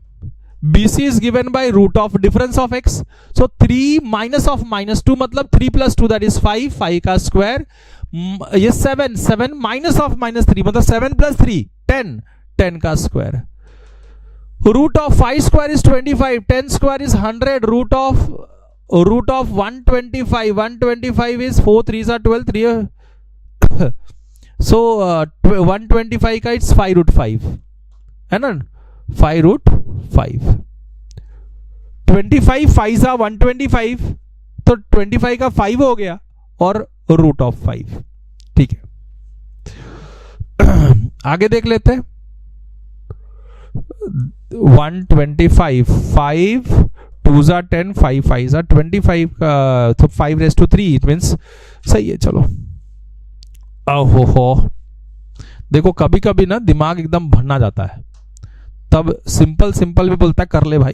S2: BC is given by root of difference of x. So 3 minus of minus 2 मतलब 3 plus 2 that is 5, 5 का स्क्वायर. ये 7 minus of minus 3 मतलब 7 plus 3 10 का square. Root of 5 square is 25, 10 square is 100, root of 125, 125 is 4 3s are 12, 3 so 125 का it's 5 root 5 है ना, 5 root 5. 25 5s are 125, तो 25 का 5 हो गया और root of 5. ठीक है, आगे देख लेते हैं. 125, 5 2s are 10, 5 5s are 25, तो 5 raised to 3 it means सही है. चलो हो देखो कभी कभी ना दिमाग एकदम भरना जाता है, तब सिंपल भी बोलता है कर ले भाई.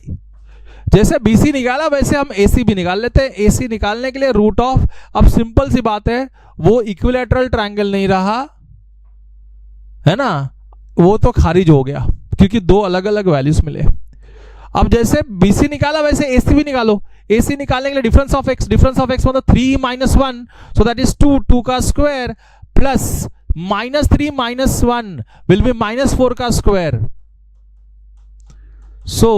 S2: जैसे BC निकाला वैसे हम AC भी निकाल लेते हैं. AC निकालने के लिए रूट ऑफ, अब सिंपल सी बात है वो इक्विलैटरल ट्रायंगल नहीं रहा है ना, वो तो खारिज हो गया क्योंकि दो अलग अलग वैल्यूज मिले. अब जैसे BC निकाला वैसे AC भी निकालो. AC निकालने के लिए डिफरेंस ऑफ x मतलब 3 minus 1 सो दैट इज 2 का square plus minus 3 minus 1 will B minus 4 का स्क्वायर. सो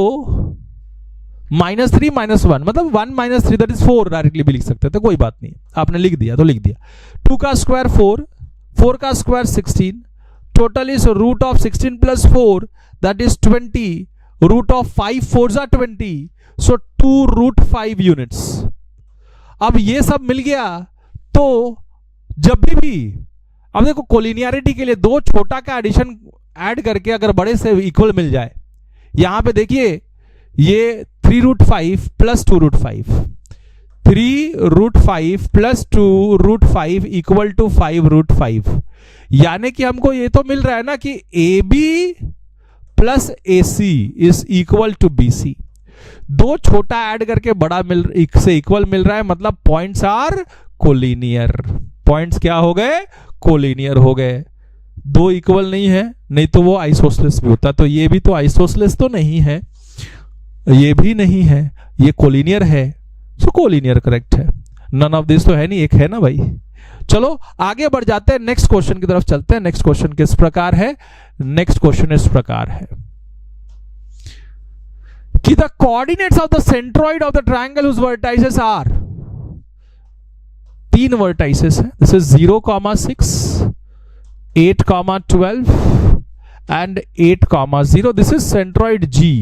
S2: माइनस 3 minus 1 मतलब 1 minus 3 दैट इज 4 डायरेक्टली भी लिख सकते थे, कोई बात नहीं, आपने लिख दिया तो लिख दिया. 2 का स्क्वायर 4 का square 16, total is root of 16 plus 4 that is 20, root of 5 4s are 20, so 2 root 5 units. अब ये सब मिल गया तो जब भी अब देखो कोलिनियरिटी के लिए दो छोटा का एडिशन ऐड करके अगर बड़े से इक्वल मिल जाए, यहां पे देखिए ये 3 root 5 plus 2 root 5, 3 root 5 plus 2 root 5 equal to 5 root 5. यानी कि हमको ये तो मिल रहा है ना कि AB plus AC is equal to BC. दो छोटा ऐड करके बड़ा से इक्वल मिल रहा है, मतलब पॉइंट्स आर कोलिनियर. पॉइंट्स क्या हो गए? कोलिनियर हो गए. दो इक्वल नहीं है, नहीं तो वो आइसोसेलेस भी होता. तो ये भी तो आइसोसेलेस तो नहीं है, ये भी नहीं है, ये कोलिनियर है. सो कोलिनियर करेक्ट है. नन ऑफ दिस तो है नहीं, एक है ना भाई. चलो आगे बढ़ जाते हैं, नेक्स्ट क्वेश्चन की तरफ चलते हैं. नेक्स्ट क्वेश्चन किस प्रकार है? नेक्स्ट क्वेश्चन इस प्रकार है कि the coordinates of the centroid of the triangle whose vertices are, 3 vertices है. This is 0,6, 8,12 and 8,0. This is centroid G.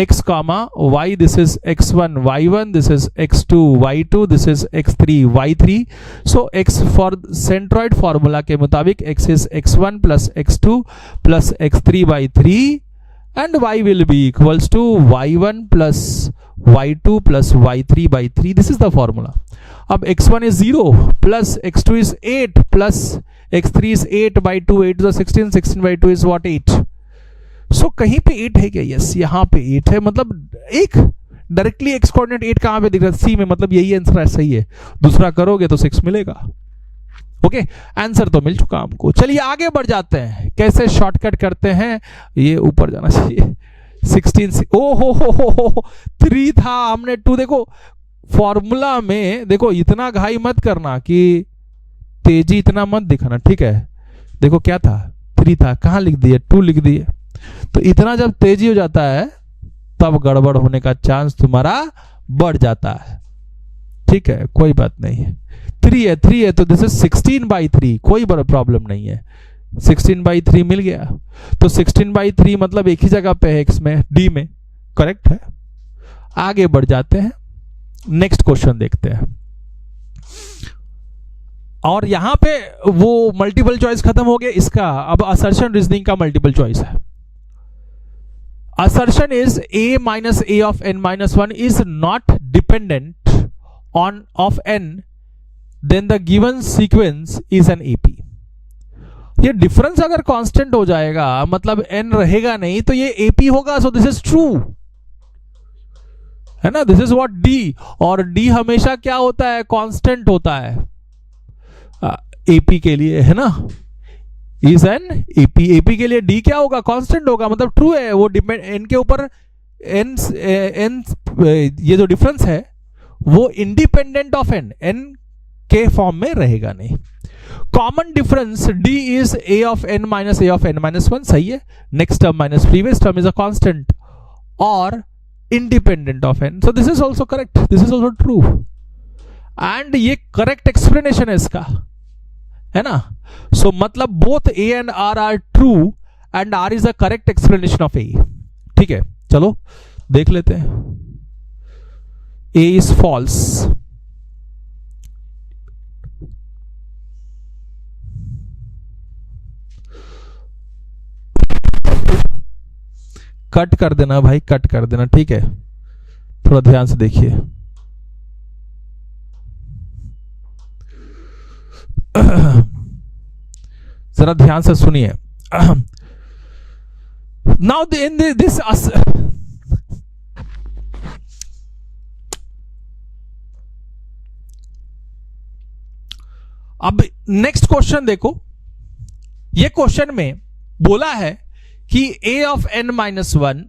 S2: x comma y, this is x1 y1, this is x2 y2, this is x3 y3. so x for centroid formula के मुताबिक x is x1 plus x2 plus x3 by 3 and y will be equals to y1 plus y2 plus y3 by 3. this is the formula. अब x1 is 0 plus x2 is 8 plus x3 is 8 by 2, 8 is 16, 16 by 2 is what? 8. सो कहीं पे 8 है क्या? Yes, यहां पे 8 है, मतलब एक डायरेक्टली एक्स कोऑर्डिनेट 8 कहां पे दिख रहा है? सी में, मतलब यही आंसर है, सही है। दूसरा करोगे तो 6 मिलेगा। ओके, आंसर तो मिल चुका हमको। चलिए आगे बढ़ जाते हैं, कैसे शॉर्टकट करते हैं। ये ऊपर जाना चाहिए। 16 ओ हो 3 था, हमने 2। देखो फॉर्मूला में, देखो इतना घाई मत करना कि तेजी इतना मत दिखाना, ठीक है। देखो क्या था, 3 था, कहां लिख दिए? 2 लिख दिए। तो इतना जब तेजी हो जाता है तब गड़बड़ होने का चांस तुम्हारा बढ़ जाता है, ठीक है, कोई बात नहीं है। 3 है तो दिस इज 16/3, कोई बड़ा प्रॉब्लम नहीं है। 16/3 मिल गया, तो 16/3 मतलब एक ही जगह पे है, एक्स में, डी में, करेक्ट है। आगे बढ़ जाते हैं, नेक्स्ट क्वेश्चन देखते हैं। और यहां पे वो मल्टीपल चॉइस खत्म हो गया इसका, अब असर्शन रीजनिंग का मल्टीपल चॉइस है। Assertion is a minus a of n minus 1 is not dependent on of n, then the given sequence is an AP. ये डिफरेंस अगर कांस्टेंट हो जाएगा, मतलब n रहेगा नहीं, तो ये AP होगा। सो दिस इज ट्रू, है ना। दिस इज व्हाट D, और D हमेशा क्या होता है? कांस्टेंट होता है AP के लिए, है ना। इज एन एपी, एपी के लिए डी क्या होगा? कांस्टेंट होगा, मतलब ट्रू है। वो डिपेंड एन के ऊपर, एन ये जो डिफरेंस है वो इंडिपेंडेंट ऑफ एन, एन के फॉर्म में रहेगा नहीं। Common difference D is A of N minus A of N minus 1, सही है। Next term minus previous term is a constant और independent of N, so this is also correct, this is also true. And ये correct explanation है इसका, है ना। So मतलब both A and R are true and R is a correct explanation of ए, ठीक है। चलो देख लेते हैं। ए इज फॉल्स, कट कर देना भाई, कट कर देना, ठीक है। थोड़ा ध्यान से देखिए। जरा ध्यान से सुनिए। नाउ इन दिस अब नेक्स्ट क्वेश्चन देखो। ये क्वेश्चन में बोला है कि a of n minus 1,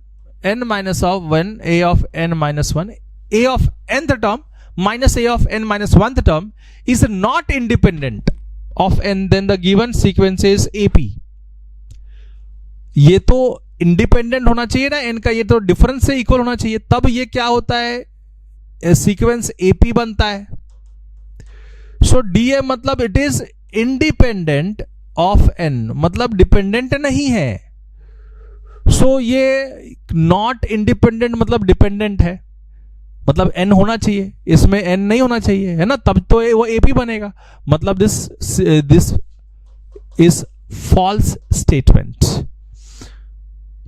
S2: n minus of 1, a of n minus 1, a of nth term minus a of n minus 1th term is not independent of n, then the given sequence is AP. ये तो independent होना चाहिए ना n का, ये तो difference से equal होना चाहिए, तब ये क्या होता है? सीक्वेंस AP बनता है। सो DA मतलब it is independent of n, मतलब डिपेंडेंट नहीं है। सो ये नॉट इंडिपेंडेंट मतलब डिपेंडेंट है, मतलब n होना चाहिए, इसमें n नहीं होना चाहिए, है ना, तब तो वो AP बनेगा। मतलब दिस इज फॉल्स स्टेटमेंट।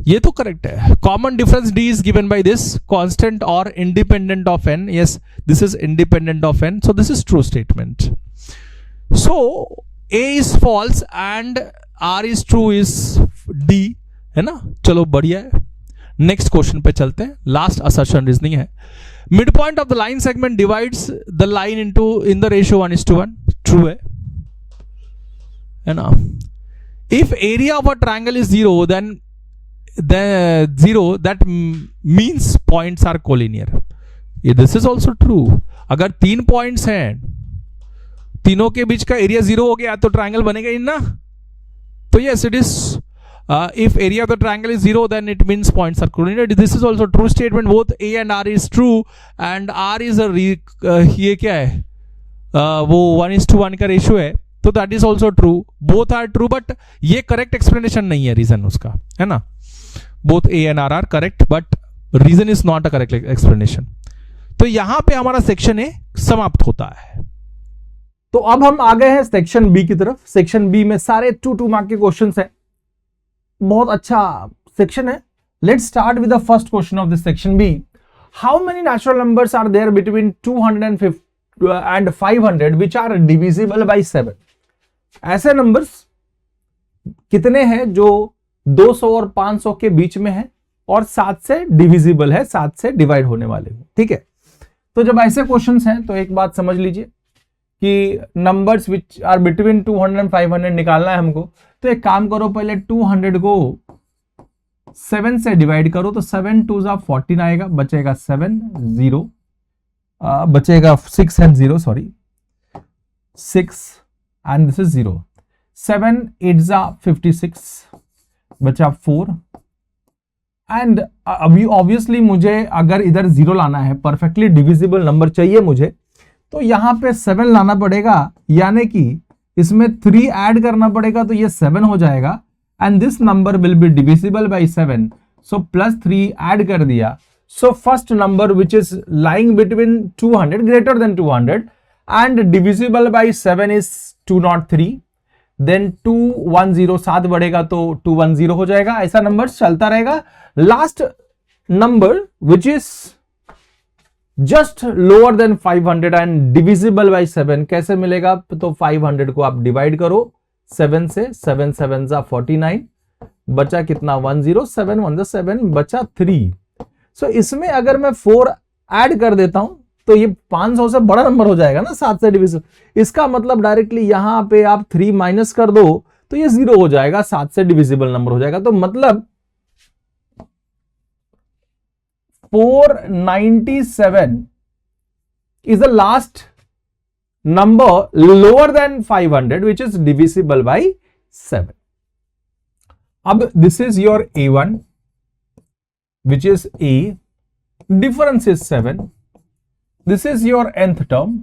S2: ये तो करेक्ट है। Common difference D is given by this constant और independent of n, yes this is independent of n, so this is true statement. So A is false and R is true is D, है ना। चलो बढ़िया है, next question पे चलते हैं। Last assertion reasoning है। Midpoint of the line segment divides the line in the ratio 1:1, true है ना। If area of a triangle is 0, then 0, that means points are collinear. This is also true. अगर 3 points हैं, तीनों के बीच का area 0 हो गया तो ट्रायंगल बनेगा ही ना। तो yes, it is if area of the triangle is 0, then it means points are collinear. This is also true statement. Both A and R is true, and R is a ये क्या है, वो 1:1 का ratio है, तो that is also true. Both are true, but ये correct explanation नहीं है, reason उसका, है ना। Both A and R are correct, but reason is not a correct explanation. तो यहां पे हमारा सेक्शन ए समाप्त होता है।
S3: तो अब हम आ गए हैं सेक्शन बी की तरफ। सेक्शन बी में सारे 2 मार्क के क्वेश्चंस हैं, बहुत अच्छा सेक्शन है। Let's start with the first question of this section B. How many natural numbers are there between 250 and 500 which are divisible by 7? ऐसे नंबर्स कितने हैं जो 200 और 500 के बीच में है और 7 से डिविजिबल है, 7 से डिवाइड होने वाले हूं, ठीक है। तो जब ऐसे क्वेश्चंस हैं तो एक बात समझ लीजिए कि numbers which are between 200 and 500 निकालना है हमको, तो एक काम करो, पहले 200 को 7 से डिवाइड करो, तो 7 2 जा 14 आएगा, बचेगा 7 0, बचेगा 6 and 0, sorry 6 and this is 0, 7 8 जा 56, बचा 4 एंड अभी ऑब्वियसली मुझे अगर इधर 0 लाना है, परफेक्टली डिविजिबल नंबर चाहिए मुझे, तो यहां पे 7 लाना पड़ेगा, यानी कि इसमें 3 ऐड करना पड़ेगा, तो ये 7 हो जाएगा and this number will be divisible by 7, so +3 add कर दिया। So first number which is lying between 200 greater than 200 and divisible by 7 is 203, then 210, 7 बढ़ेगा तो 210 हो जाएगा। ऐसा नंबर चलता रहेगा। Last number which is just lower than 500 and divisible by 7 कैसे मिलेगा, तो 500 को आप डिवाइड करो 7 से, 7 7 जा 49, बचा कितना 10, 7 1 7, बचा 3। सो इसमें अगर मैं 4 ऐड कर देता हूं तो ये 500 से बड़ा नंबर हो जाएगा ना, 7 से डिविजिबल। इसका मतलब डायरेक्टली यहां पे आप 3 माइनस कर दो तो ये 0 हो जाएगा, 7 से डिविजिबल नंबर हो जाएगा। तो मतलब 497 is the last number lower than 500 which is divisible by 7. अब this is your A1 which is A, difference is 7. This is your nth term.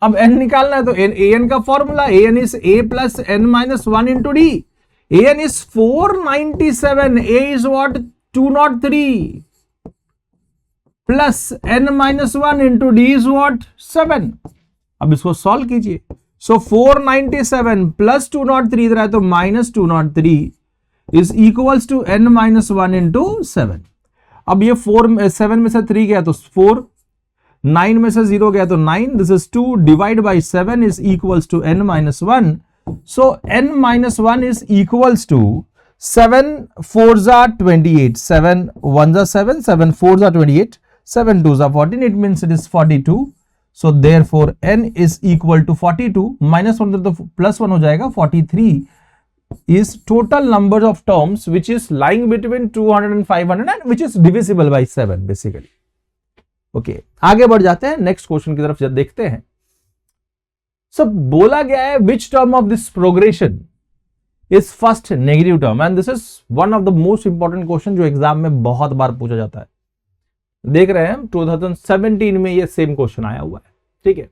S3: अब n निकालना है तो an का formula an is a plus n minus 1 into d. an is 497, a is what 203 plus n minus 1 into d is what 7. अब इसको solve कीजिए। सो 497 plus 203 इधर है तो minus 203 is equals to n minus 1 into 7। अब ये 7 में से 3 गया तो 4, 9 में से 0 गया तो 9, this is 2 divide by 7 is equals to n minus 1। So n minus 1 is equals to 7 4 जा 28, 7 1 जा 7, 7 4 जा 28, 7 2 जा 14, it means it is 42. So therefore n is equal to 42, minus 1 तो plus 1 हो जाएगा, 43 is total number of terms which is lying between 200 and 500 and which is divisible by 7 basically. Okay, आगे बढ़ जाते हैं, नेक्स्ट क्वेश्चन की तरफ जब देखते हैं। So बोला गया है which term of this progression is first negative term, and this is one of the most important question जो एग्जाम में बहुत बार पूछा जाता है। देख रहे हैं 2017 में ये सेम क्वेश्चन आया हुआ है, ठीक है।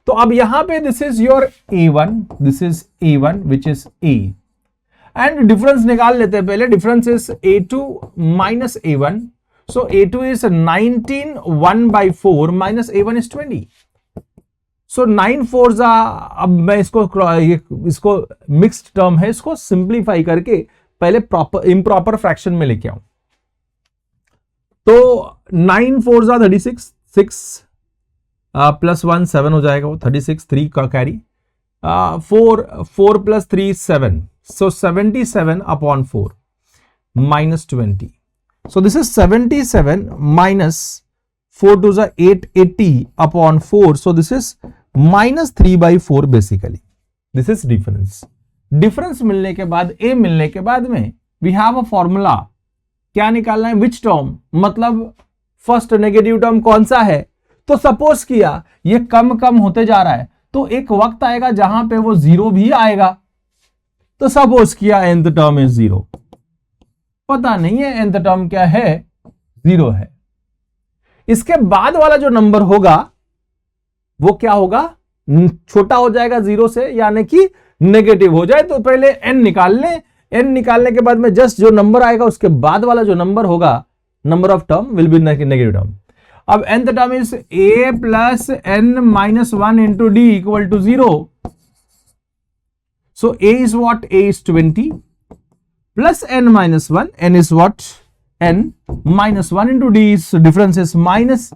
S3: तो अब यहां पे this is your A1, this is A1 which is A, and difference निकाल लेते हैं पहले। Difference is A2 minus A1, so A2 is 19 1 by 4 minus A1 is 20, सो 9 4 जा, अब मैं इसको मिक्स्ड टर्म है, इसको सिंप्लीफाई करके पहले प्रॉपर इम्प्रॉपर फ्रैक्शन में लेके आऊं। तो 9 4 जा 36, 6 प्लस 1 7 हो जाएगा, वो 36, 3 का carry, 4 plus 3 7, so 77 upon 4 minus 20, so this is 77 minus 4 2 जा 8, 80 upon 4, so this is minus 3 by 4 basically. This is difference. Difference मिलने के बाद, a मिलने के बाद में वी हैव अ फॉर्मूला, क्या निकालना है, विच टर्म, मतलब फर्स्ट नेगेटिव टर्म कौन सा है। तो सपोज किया ये कम कम होते जा रहा है, तो एक वक्त आएगा जहां पे वो 0 भी आएगा। तो सपोज किया nth टर्म इज 0, पता नहीं है nth टर्म क्या है, 0 है। इसके बाद वाला जो नंबर होगा वो क्या होगा, छोटा हो जाएगा 0 से, यानी कि नेगेटिव हो जाए। तो पहले n निकाल लें, n निकालने के बाद में जस्ट जो नंबर आएगा उसके बाद वाला जो नंबर होगा, number of term will be negative term. अब nth term is a plus n minus 1 into d equal to 0, so a is what, a is 20 plus n minus 1, n is what, n minus 1 into D is difference is minus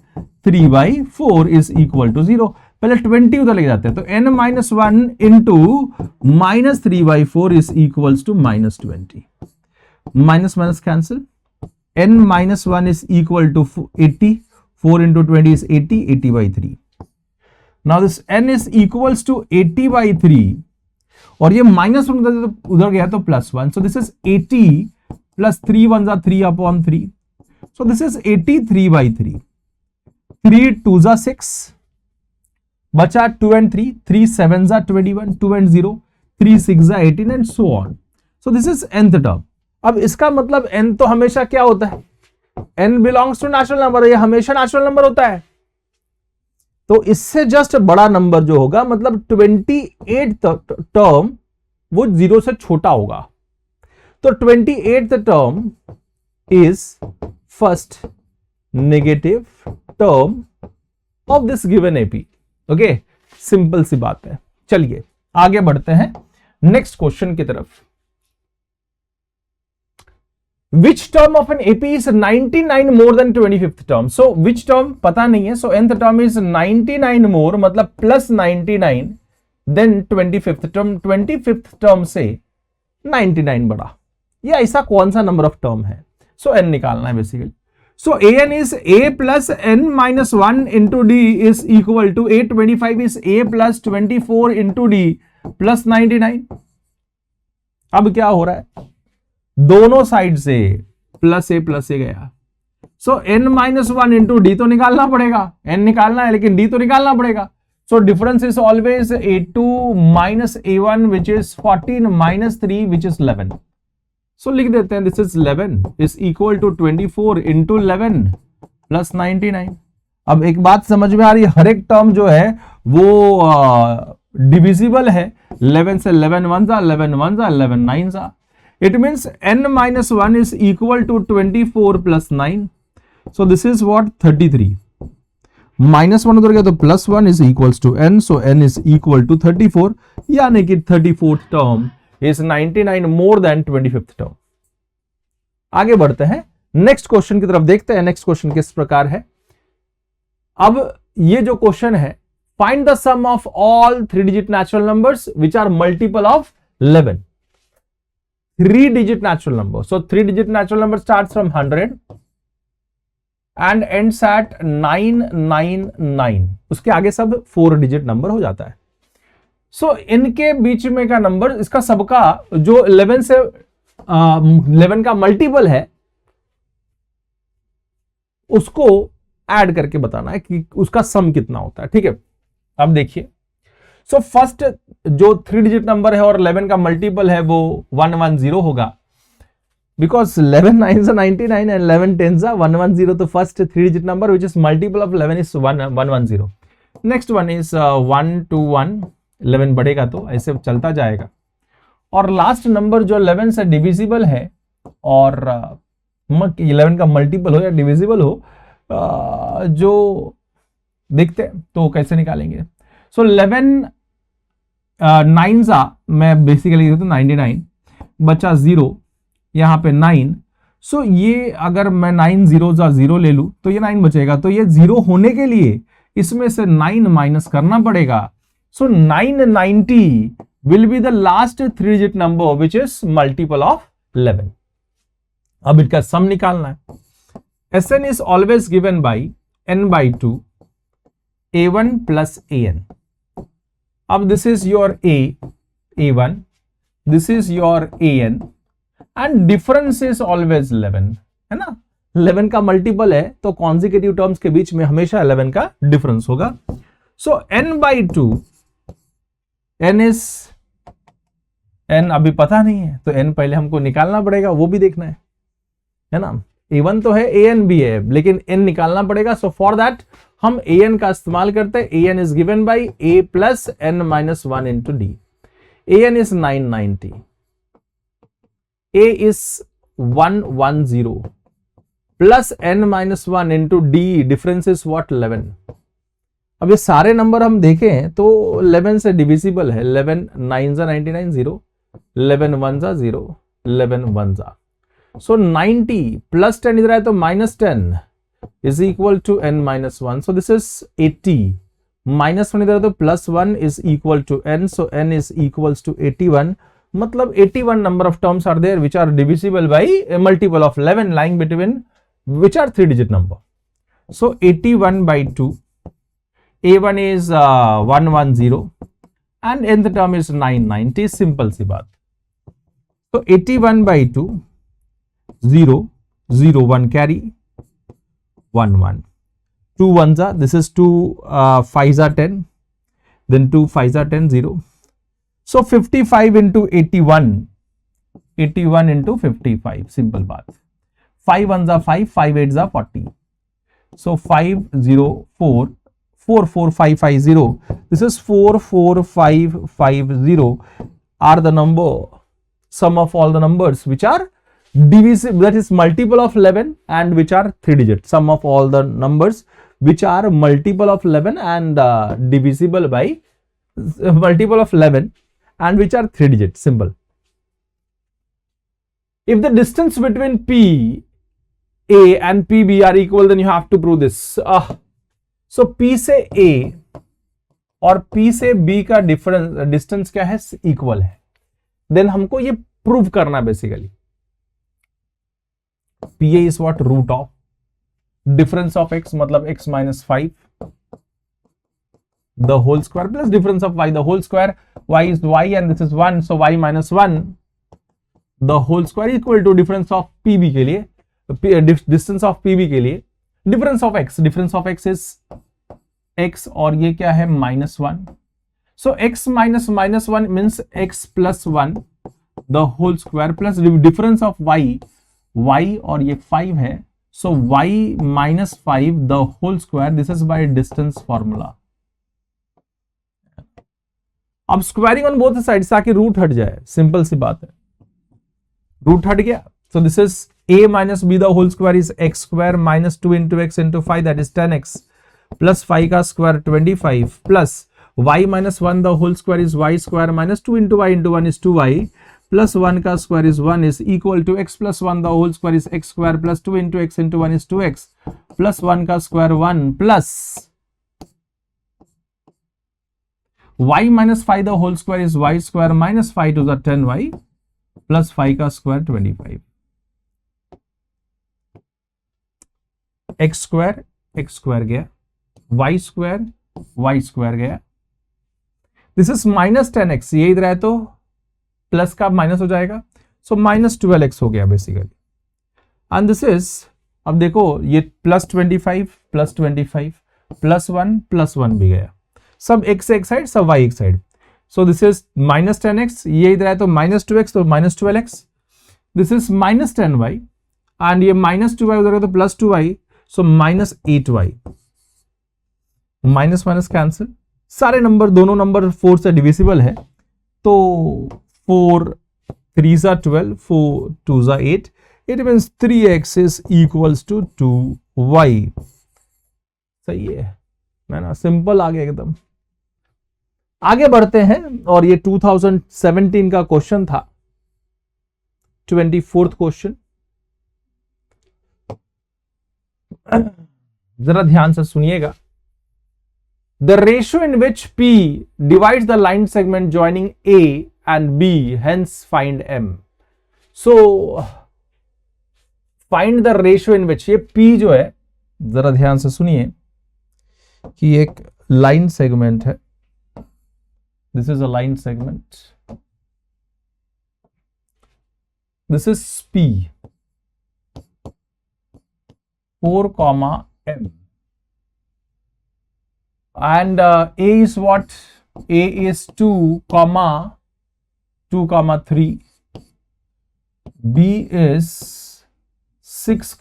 S3: 3 by 4 is equal to 0। पहले 20 उधर लेके जाते हैं, तो n minus 1 into minus 3 by 4 is equals to minus 20, minus minus cancel, n minus 1 is equal to 80. 4 into 20 is 80. 80 by 3. Now this n is equals to 80 by 3. और ये minus उधर गया तो plus 1. So this is 80 plus 3 1 जा 3 upon 3. So this is 83 by 3. 3 2 जा 6, बचा 2 and 3. 3 7 जा 21, 2 and 0, 3 6 जा 18 and so on. So this is nth term. अब इसका मतलब n तो हमेशा क्या होता है, n belongs to natural number, ये हमेशा नेचुरल नंबर होता है. तो इससे जस्ट बड़ा नंबर जो होगा, मतलब 28th टर्म वो 0 से छोटा होगा. तो 28th term is first negative term of this given AP. Okay, simple सी बात है. चलिए आगे बढ़ते हैं नेक्स्ट क्वेश्चन की तरफ. Which term of an AP is 99 more than 25th term? So which term पता नहीं है. So nth term is 99 more, मतलब plus 99 then 25th term. 25th term से 99 बड़ा. ये ऐसा कौन सा नंबर ऑफ टर्म है? So n निकालना है basically. So an is a plus n minus 1 into d is equal to a25 is a plus 24 into d plus 99. अब क्या हो रहा है, दोनों साइड से प्लस ए गया. सो n माइनस 1 इंटू डी तो निकालना पड़ेगा. n निकालना है लेकिन d तो निकालना पड़ेगा. So difference is always a2 minus a1 which is 14 minus 3 which is 11. So लिख देते हैं this is 11 is equal to 24 into 11 plus 99. अब एक बात समझ में आ रही है, हर एक टर्म जो है वो डिविजिबल है. 11 से 11 1 जा, 11 1 जा, 11 9 जा. It means n minus 1 is equal to 24 plus 9. So this is what 33. Minus 1 उधर गया तो plus 1 is equals to n. So n is equal to 34. यानी कि 34th term is 99 more than 25th term. आगे बढ़ते हैं नेक्स्ट क्वेश्चन की तरफ. देखते हैं नेक्स्ट क्वेश्चन किस प्रकार है. अब ये जो क्वेश्चन है, find the sum of all 3-digit natural numbers which are multiple of 11. 3-digit natural number. So 3-digit natural number starts from 100 and ends at 999. उसके आगे सब 4-digit नंबर हो जाता है. So इनके बीच में का नंबर, इसका सबका जो 11 से 11 का मल्टीपल है उसको ऐड करके बताना है कि उसका सम कितना होता है. ठीक है, अब देखिए. सो फर्स्ट जो 3-digit नंबर है और 11 का मल्टीपल है वो 110 होगा, बिकॉज 11 9 99 एंड 11 10 110. तो first 3-digit number which is multiple of 11 is 110. Next one is 1 2 1. 11 बढ़ेगा तो ऐसे चलता जाएगा. और लास्ट नंबर जो 11 से डिविजिबल है और 11 का मल्टीपल हो या डिविजिबल हो, जो देखते हैं तो कैसे निकालेंगे. सो 11 9 सा मैं बेसिकली 99, बचा 0, यहां पे 9. सो ये अगर मैं 9 0 जा 0 ले लूं तो ये 9 बचेगा. तो ये 0 होने के लिए इसमें से 9 माइनस करना पड़ेगा. सो 990 will be the last 3-digit number which is multiple of 11. अब इनका सम निकालना है. Sn is always given by n by 2 a1 plus an. अब this is your a1, this is your an and difference is always 11, है ना. 11 का multiple है तो कॉन्जिक्यूटिव टर्म्स के बीच में हमेशा 11 का डिफरेंस होगा. सो n by 2, n is n अभी पता नहीं है तो n पहले हमको निकालना पड़ेगा, वो भी देखना है ना. a1 तो है, an भी है, लेकिन n निकालना पड़ेगा. सो फॉर दैट हम an का इस्तेमाल करते हैं. an is given by a plus n minus 1 into D. an is 990, a is 110 plus n minus 1 into D. Difference is what 11. अब ये सारे नंबर हम देखें तो 11 से डिविजिबल है. 11 9 जा 99 0, 11 1 जा 0, 11 1 जा. सो 90 प्लस 10 इधर आए तो minus 10 is equal to n minus 1. So this is 80. Minus 1 इधर तो plus 1 is equal to n. So n is equals to 81. मतलब 81 number of terms are there which are divisible by a multiple of 11 lying between which are 3-digit number. So 81 by 2, A1 is 110 and nth term is 990. Simple सी बात. So 81 by 2, 0, 0, 1 carry, 1, 1. 2 ones are, this is 2 5s are 10, then 2 5s are 10, 0. So 55 into 81, 81 into 55, simple baat. 5 ones are 5, 5 8s are 40. So 504, 44550, this is 44550 are the number, sum of all the numbers which are divisible, that is multiple of 11 and which are 3 digits. Sum of all the numbers which are multiple of 11 and divisible by multiple of 11 and which are 3 digits. Simple. If the distance between P A and PB are equal, then you have to prove this. So P से A और P से B का distance क्या है? Equal है. Then हमको ये prove करना basically. PA is what? Root of difference of x, मतलब x minus 5 the whole square plus difference of y the whole square. Y is y and this is 1, so y minus 1 the whole square equal to difference of PB के लिए, distance of PB के लिए difference of x is x और ये क्या है? -1. So x minus -1 means x plus 1 the whole square plus difference of y और ये 5 है, so y minus 5 the whole square. This is by distance formula. अब स्क्वायरिंग ऑन बोथ साइड्स ताकि root हट जाए, सिंपल सी बात है. रूट हट गया, so this is a minus b the whole square is x square minus 2 into x into 5, that is 10x plus 5 का square 25 plus y minus 1 the whole square is y square minus 2 into y into 1 is 2y plus 1 का square is 1 is equal to x plus 1 the whole square is x square plus 2 into x into 1 is 2x plus 1 का square 1 plus y minus 5 the whole square is y square minus 5 to the 10y plus 5 का square 25. x square गया, y square गया. This is minus 10x, ये इधर है तो plus का minus हो जाएगा, सो माइनस 12x हो गया बेसिकली. एंड दिस इज, अब देखो ये प्लस 25 प्लस 25 प्लस 1 भी गया, सब x एक साइड सब y एक side. So this is minus 10x, ये इधर है तो माइनस 2x तो minus 12x. This is minus 10y and ये माइनस 2y उधर है तो plus 2y, so minus 8y. Minus minus cancel, सारे नंबर दोनों नंबर 4 से डिविजिबल है, तो 4 3s are 12, 4 2s are 8. It means 3x is equals to 2y. सही है ना, सिंपल आ गया एकदम. आगे बढ़ते हैं और ये 2017 का क्वेश्चन था, 24th क्वेश्चन. जरा ध्यान से सुनिएगा. The ratio in which P divides the line segment joining A and B, hence find M. So find the ratio in which, ये P जो है, जरा ध्यान से सुनिए कि एक लाइन सेगमेंट है. This is a line segment. This is P, 4, M. And A is what? A is 2, 3. B is 6,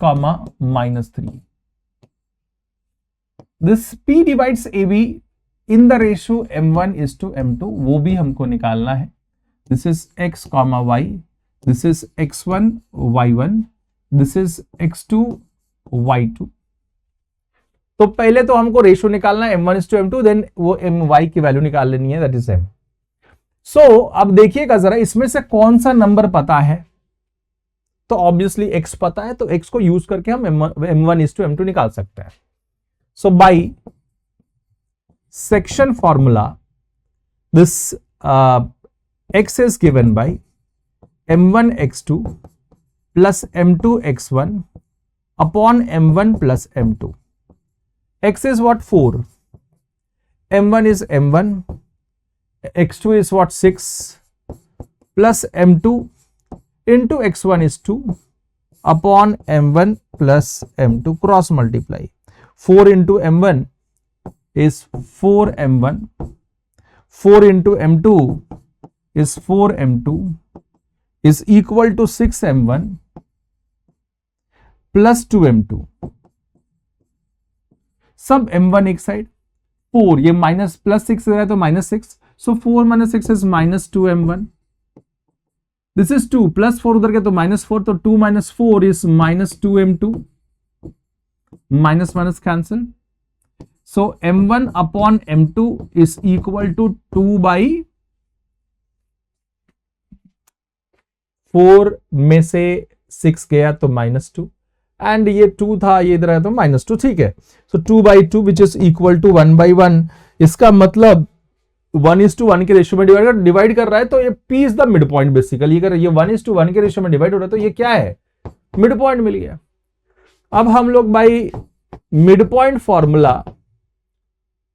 S3: minus 3. This P divides AB in the ratio M1 is to M2, वो भी हमको निकालना है. This is X, Y. This is X1, Y1. This is X2, Y2. तो पहले तो हमको ratio निकालना है M1 is to M2, then वो My की वैल्यू निकाल लेनी है, दैट इज M. सो अब देखिएगा जरा, इसमें से कौन सा नंबर पता है, तो ऑब्वियसली X पता है, तो X को यूज करके हम M1 is to M2 निकाल सकते हैं. So by section formula this X is given by M1 X2 plus M2 X1 upon m1 plus m2. x is what 4, m1 is m1, x2 is what 6 plus m2 into x1 is 2 upon m1 plus m2 cross multiply. 4 into m1 is 4m1, 4 into m2 is 4m2 is equal to 6m1 plus 2m2. सब m1 एक side, 4 ये minus plus 6 है तो minus 6, so 4 minus 6 is minus 2m1. This is 2 plus 4 उधर के तो minus 4, तो 2 minus 4 is minus 2m2. Minus minus cancel, so m1 upon m2 is equal to 2 by 4 में से 6 गया तो माइनस 2, एंड ये 2 था, ये इधर है तो माइनस 2. ठीक है, सो 2/2 विच इज इक्वल टू 1/1. इसका मतलब 1:1 के रेशियो में डिवाइड कर रहा है, तो ये P is the mid point basically. अगर ये 1:1 के रेशियो में डिवाइड हो रहा है तो ये क्या है, मिड पॉइंट मिल गया. अब हम लोग बाई मिड पॉइंट फॉर्मूला,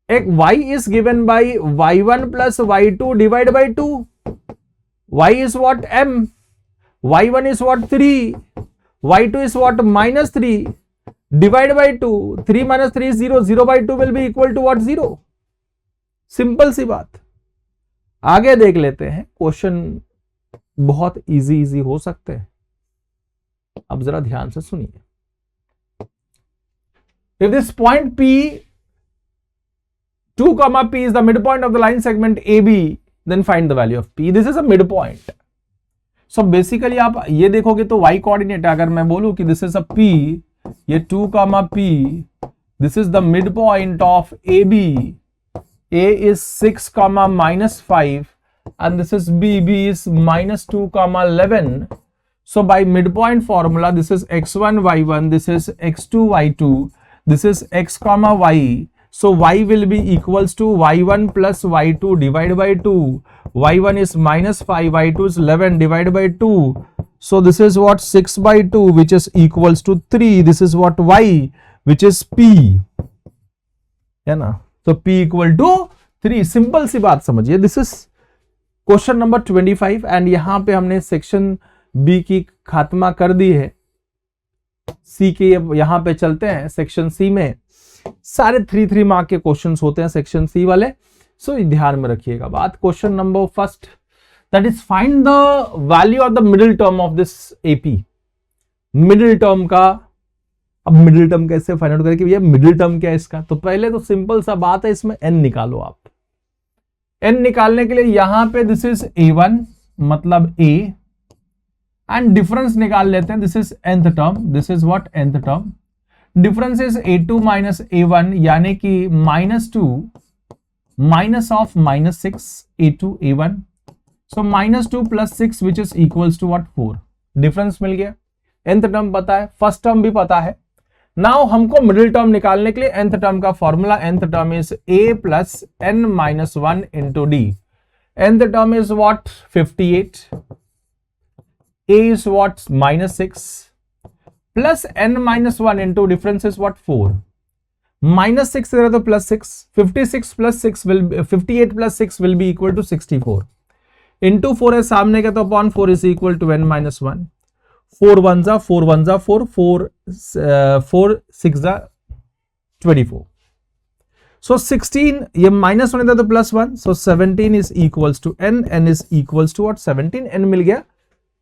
S3: एक y is given by y1 plus y2 divide by 2. y is what m, y1 is what 3, y2 is what -3, divide by 2, 3 minus 3 is 0, 0/2 will be equal to what, 0. Simple सी बात. आगे देख लेते हैं, question बहुत easy हो सकते हैं. अब जरा ध्यान से सुनिए. If this point P, 2, P is the midpoint of the line segment AB, then find the value of P. This is a midpoint. So basically आप ये देखोगे तो y कोऑर्डिनेट, अगर मैं बोलूं कि दिस इज अ P, ये 2, P, this is the mid point of AB, A is 6, -5 and this is B is -2, 11. So by midpoint formula, this is x1 y1, this is x2 y2, this is x, y. So y will be equals to y1 plus y2 divided by 2. y1 is -5, y2 is 11 divided by 2. So this is what 6/2 which is equals to 3. This is what y which is P, है ना. So P equal to 3. Simple सी बात समझिए. This is question number 25 and यहां पे हमने section B की खात्मा कर दी है. सी के यहां पे चलते हैं. सेक्शन सी में सारे 3 मार्क के क्वेश्चंस होते हैं सेक्शन सी वाले, सो ध्यान में रखिएगा बात. Question number first, that is find the value of the middle term of this AP. Middle term का, अब मिडिल टर्म कैसे फाइंड आउट करें कि भैया मिडिल टर्म क्या है इसका. तो पहले तो सिंपल सा बात है, इसमें n निकालो आप. n निकालने के लिए यहां पे दिस इज a1 मतलब a, एंड डिफरेंस निकाल लेते हैं. This is nth term, this is what nth term. Difference is a2 minus a1 यानी कि -2 minus of -6 a2 a1. So -2 plus 6 which is equals to what 4. Difference मिल गया. nth term पता है, first term भी पता है. नाउ हमको मिडिल टर्म निकालने के लिए nth टर्म का formula, nth term is a plus n-1 into D. nth term is what 58, a is what -6 plus n-1 into difference is what 4. -6 है तो +6, 56 plus 6 will 58 plus 6 will be equal to 64. into 4 है सामने का तो upon 4 is equal to n-1. 4 1 जा 4 1 जा 4 4 4 6 जा 24. So 16 ये -1 है तो +1, so 17 is equals to n is equals to what 17. n मिल गया.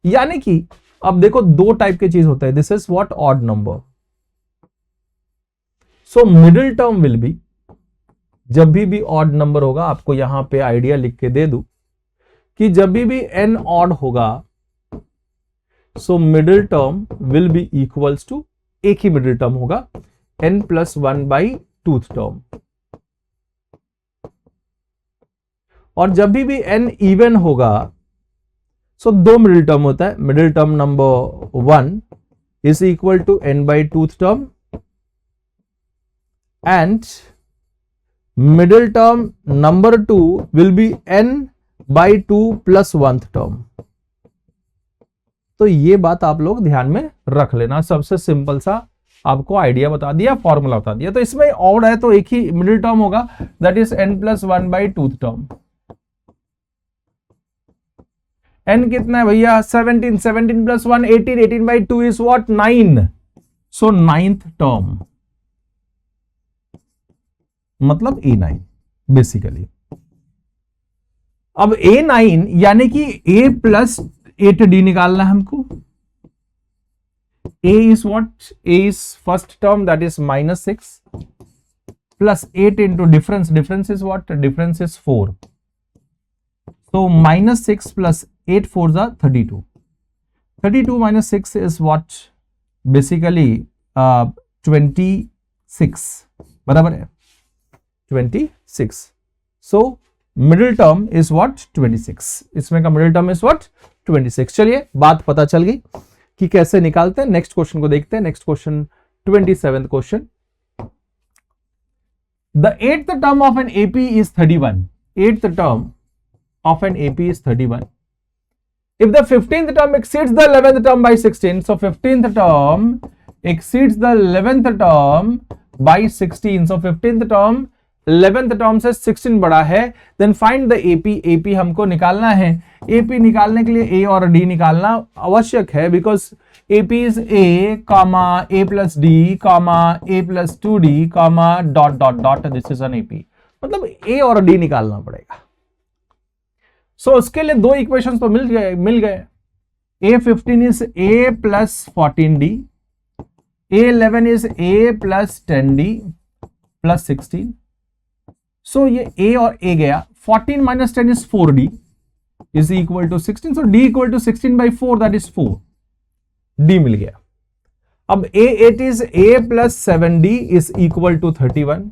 S3: यानी कि अब देखो दो टाइप के चीज होता है. This is what odd number. So middle term will B, जब भी ऑड नंबर होगा, आपको यहां पे आइडिया लिख के दे दूं कि जब भी n ऑड होगा, so middle term will be equals to, एक ही मिडिल टर्म होगा, n+1 बाई 2th टर्म. और जब भी n इवन होगा, सो दो मिडिल टर्म होता है. Middle term number 1 is equal to n by 2th term and middle term number 2 will be n by 2 plus 1th term. तो ये बात आप लोग ध्यान में रख लेना. सबसे सिंपल सा आपको आइडिया बता दिया, फॉर्मूला बता दिया। तो इसमें ऑड है तो एक ही मिडिल टर्म होगा, that is n+1/2th term. n कितना है भैया 17, 17 + 1 18, 18/2 is what 9, so 9th term मतलब A9 बेसिकली। अब A9 यानी कि A + 8D निकालना है हमको। A is what? A is first term, that is -6 plus 8 into difference. Difference is what? Difference is 4. So -6 plus 8 4s are 32. 32 minus 6 is what? Basically 26. बराबर है 26. So middle term is what? 26. इसमें का middle term is what? 26. चलिए बात पता चल गई कि कैसे निकालते हैं। नेक्स्ट क्वेश्चन को देखते हैं। Next question 27th question. The 8th term of an AP is 31। 8th term of an AP is 31। If the 15th term exceeds the 11th term by 16, so 15th term exceeds the 11th term by 16, so 15th term 11th term से 16 बड़ा है, then find the AP. AP हमको निकालना है। AP निकालने के लिए ए और डी निकालना आवश्यक है, because AP is a comma a plus d comma a plus 2d comma dot dot dot, this is an AP. मतलब ए और डी निकालना पड़ेगा। सो उसके लिए दो इक्वेशन तो मिल गए। A15 is a plus 14d, A11 is a plus 10d plus 16। सो ये a और a गया, 14 minus 10 is 4d is equal to 16, so d equal to 16/4, that is 4, d मिल गया। अब A8 is a plus 7d is equal to 31,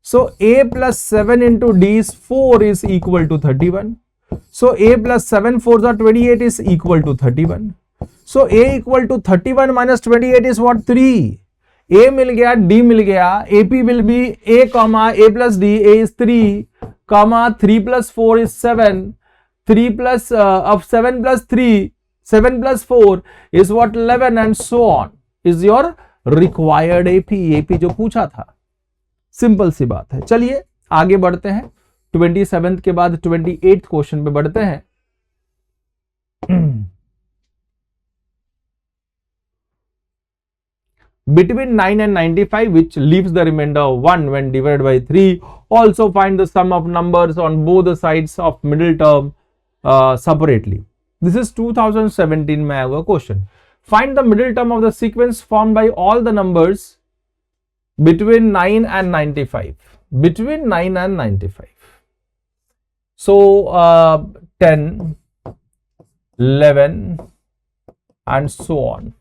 S3: so a plus 7 into d is 4 is equal to 31, so a plus 7 4s are 28 is equal to 31, so a equal to 31 minus 28 is what? 3। A मिल गया, D मिल गया, AP will be A comma A plus D, A is 3 comma 3 plus 4 is 7, 3 plus of 7 plus 3, 7 plus 4 is what? 11 and so on is your required AP। AP जो पूछा था, simple सी बात है। चलिए आगे बढ़ते हैं। 27th के बाद 28th क्वेश्चन पे बढ़ते हैं। Between 9 and 95, which leaves the remainder 1 when divided by 3. Also find the sum of numbers on both the sides of middle term separately. This is 2017 में आया हुआ question. Find the middle term of the sequence formed by all the numbers between 9 and 95. Between 9 and 95. So 10, 11 and so on,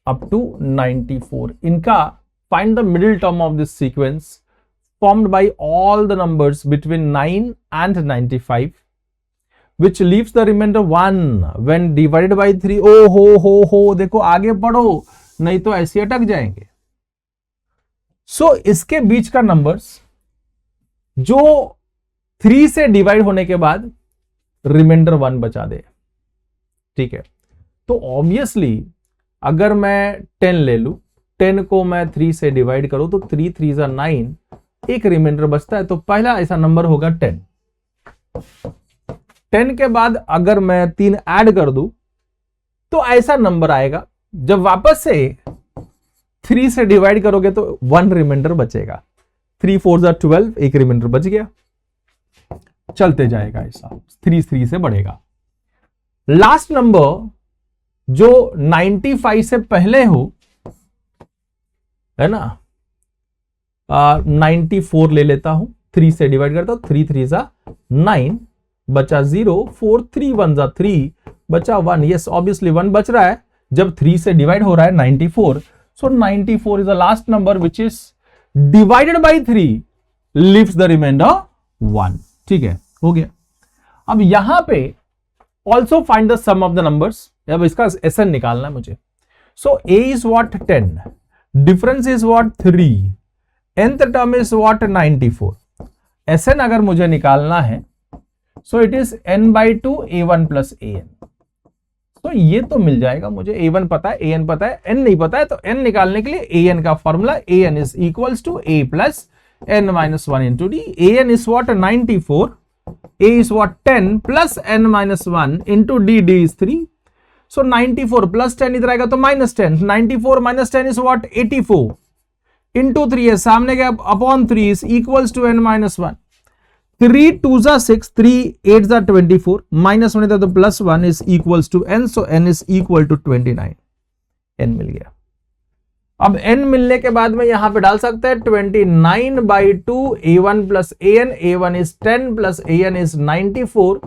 S3: up to 94. इनका find the middle term of this sequence formed by all the numbers between 9 and 95, which leaves the remainder 1 when divided by 3. ओ हो देखो आगे बढ़ो, नहीं तो ऐसे अटक जाएंगे। सो इसके बीच का नंबर्स जो 3 से डिवाइड होने के बाद रिमाइंडर 1 बचा दे, ठीक है। तो ऑब्वियसली अगर मैं 10 ले लूं, 10 को मैं 3 से डिवाइड करूं तो 3 3s are 9, एक रिमाइंडर बचता है, तो पहला ऐसा नंबर होगा 10। 10 के बाद अगर मैं 3 ऐड कर दूं तो ऐसा नंबर आएगा, जब वापस से 3 से डिवाइड करोगे तो 1 रिमाइंडर बचेगा। 3 4s are 12, एक रिमाइंडर बच गया, चलते जाएगा ऐसा, 3 3 से बढ़ेगा। लास्ट नंबर जो 95 से पहले हो, है ना, 94 ले लेता हूं, 3 से डिवाइड करता हूं, 3 3s are 9, बचा 0, 4 3 1s are 3, बचा 1। यस ऑब्वियसली 1 बच रहा है जब 3 से डिवाइड हो रहा है 94, so 94 is the last number which is divided by 3, leaves the remainder 1। ठीक है, हो गया। अब यहां पे also find the sum of the numbers, अब इसका SN निकालना है मुझे। So A is what 10, difference is what 3, nth term is what 94। SN अगर मुझे निकालना है, so it is n/2 A1 plus AN। तो ये तो मिल जाएगा मुझे, a1 पता है, an पता है, n नहीं पता है, तो n निकालने के लिए an का formula an is equals to a plus n minus 1 into D. an is what 94, a is what 10 plus n minus 1 into D, D is 3. So 94 plus 10 इधर आएगा तो minus 10. 94 minus 10 is what 84 into 3 है सामने गया upon 3 is equals to n minus 1. 3 2 जा 6, 3 8 जा 24, minus 1 तो plus 1 is equals to n. So n is equal to 29. n मिल गया. अब n मिलने के बाद में यहां पे डाल सकते हैं 29 by 2 a1 plus an. a1 is 10 plus an is 94.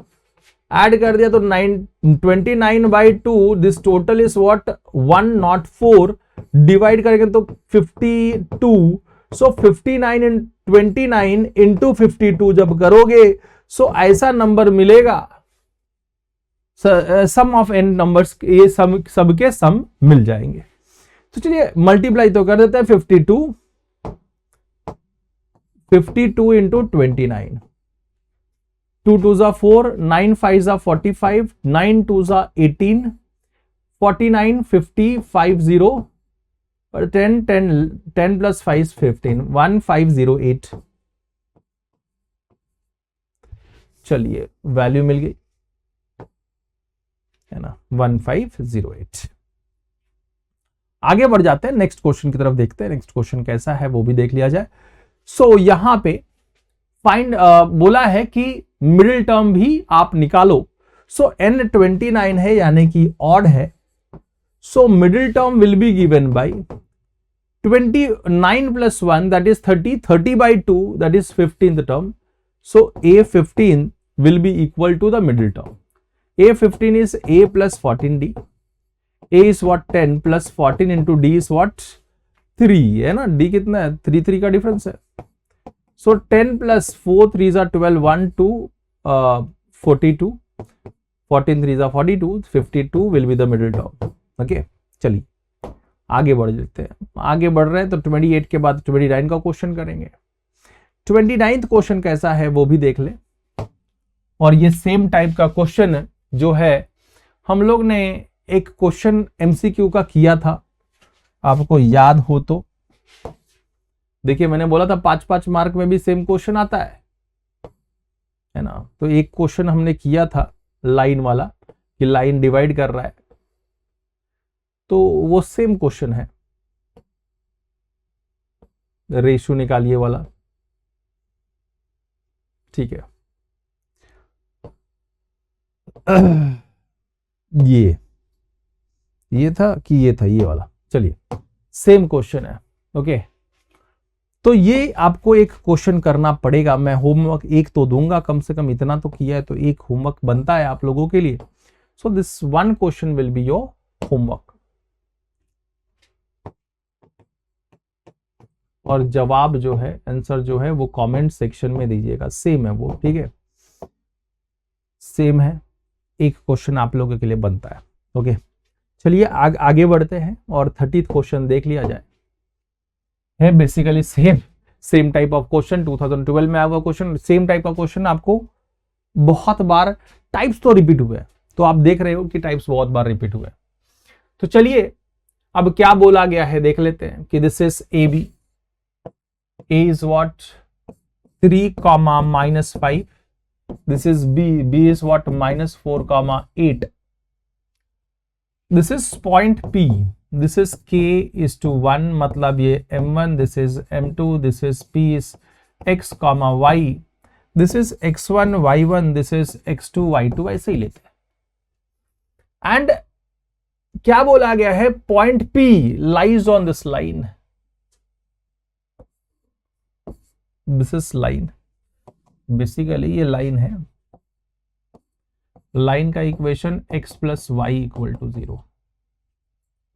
S3: Add कर दिया तो 29 by 2, this total is what 104. Divide करेंगे तो 52. सो 59 इन 29 इंटू 52 जब करोगे सो ऐसा नंबर मिलेगा. सम ऑफ n नंबर्स, ये सबके सम मिल जाएंगे. तो चलिए मल्टीप्लाई तो कर देते हैं 52 इंटू 29. 2 2 जा 4, 9 5 जा 45, 9 2 जा 18, 49 50 50 और 10 प्लस 5 15, 1508. चलिए वैल्यू मिल गई है ना 1508. आगे बढ़ जाते हैं, नेक्स्ट क्वेश्चन की तरफ देखते हैं. नेक्स्ट क्वेश्चन कैसा है वो भी देख लिया जाए. सो यहां पे फाइंड बोला है कि मिडिल टर्म भी आप निकालो. सो n 29 है यानी कि ऑड है. सो middle term will be given by 29 plus 1 that is 30, 30 by 2 that is 15th term. So a15 will be equal to the middle term. a15 is a plus 14d. a is what 10 plus 14 into d is what 3 है ना. d कितना है 3 3 का difference है. So 10 plus 4 3s are 12, 1 2 42, 14 3s are 42, 52 will be the middle term. Okay, चलिए आगे बढ़ जाते हैं. आगे बढ़ रहे हैं तो 28 के बाद 29 का क्वेश्चन करेंगे. 29th क्वेश्चन कैसा है वो भी देख ले. और ये सेम टाइप का क्वेश्चन जो है हम लोग ने एक क्वेश्चन एमसीक्यू का किया था, आपको याद हो तो. देखिए मैंने बोला था 5-5 मार्क में भी सेम क्वेश्चन आता है ना. तो एक क्वेश्चन हमने किया था लाइन वाला कि लाइन डिवाइड कर रहा है, तो वो सेम क्वेश्चन है. रेशियो निकालिए वाला. ठीक है. ये था कि ये था ये वाला. चलिए सेम क्वेश्चन है. ओके, तो ये आपको एक क्वेश्चन करना पड़ेगा. मैं होमवर्क एक तो दूंगा, कम से कम इतना तो किया है तो एक होमवर्क बनता है आप लोगों के लिए. So this one question will be your homework. और जवाब जो है, आंसर जो है वो कमेंट सेक्शन में दीजिएगा. सेम है वो, ठीक है, सेम है. एक क्वेश्चन आप लोगों के लिए बनता है. ओके, चलिए आगे बढ़ते हैं और 30th क्वेश्चन देख लिया जाए. है basically same type of question 2012 में आया हुआ क्वेश्चन. सेम टाइप का क्वेश्चन आपको बहुत बार, टाइप्स तो रिपीट हुए हैं, तो आप देख रहे हो कि टाइप्स बहुत बार रिपीट हुए. तो चलिए अब क्या बोला गया है देख लेते हैं कि this is A B. A is what 3 comma minus 5. This is B. B is what minus 4 comma 8. This is point P. This is K is to 1. मतलब ये M1. This is M2. This is P is X comma Y. This is X1 Y1. This is X2 Y2. ऐसे ही लेते हैं. And क्या बोला गया है, point P lies on this line. This is line. Basically ये लाइन है. Line का equation x plus Y equal to 0.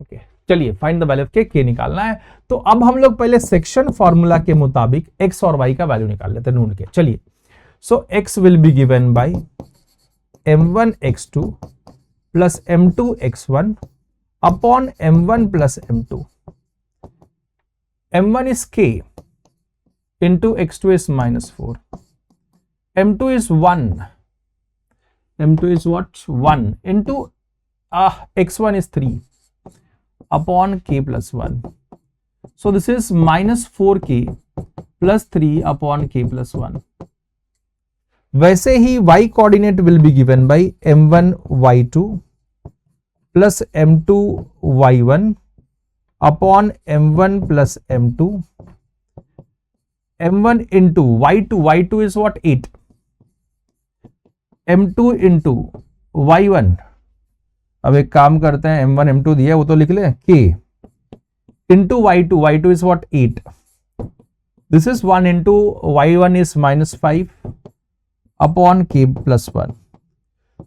S3: Okay, चलिए find the value of K निकालना है. तो अब हम लोग पहले सेक्शन फॉर्मूला के मुताबिक x और y का वैल्यू निकाल लेते हैं ढूंढ के. चलिए, सो x will be given by m1 x2 plus m2 x1 upon m1 plus m2. m1 is k into x2 is minus 4. m2 is 1. m2 is what 1 into x1 is 3 upon k plus 1. So this is minus 4k plus 3 upon k plus 1. वैसे ही y coordinate will be given by m1 y2 plus m2 y1 upon m1 plus m2. m1 into y2 is what? 8. m2 into y1. अब एक काम करते हैं, m1 m2 दिया वो तो लिख ले, k into y2 is what? 8. This is 1 into y1 is minus 5 upon k plus 1.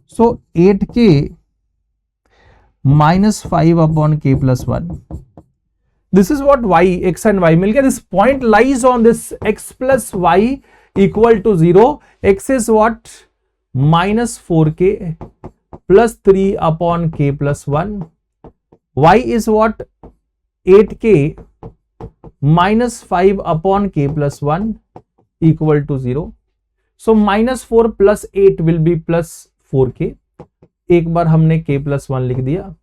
S3: So 8k minus 5 upon k plus 1. This is what y, x and y मिल गया. This point lies on this x plus y equal to 0. X is what? Minus 4k plus 3 upon k plus 1. Y is what? 8k minus 5 upon k plus 1 equal to 0. So minus 4 plus 8 will be plus 4k. एक बार हमने k plus 1 लिख दिया.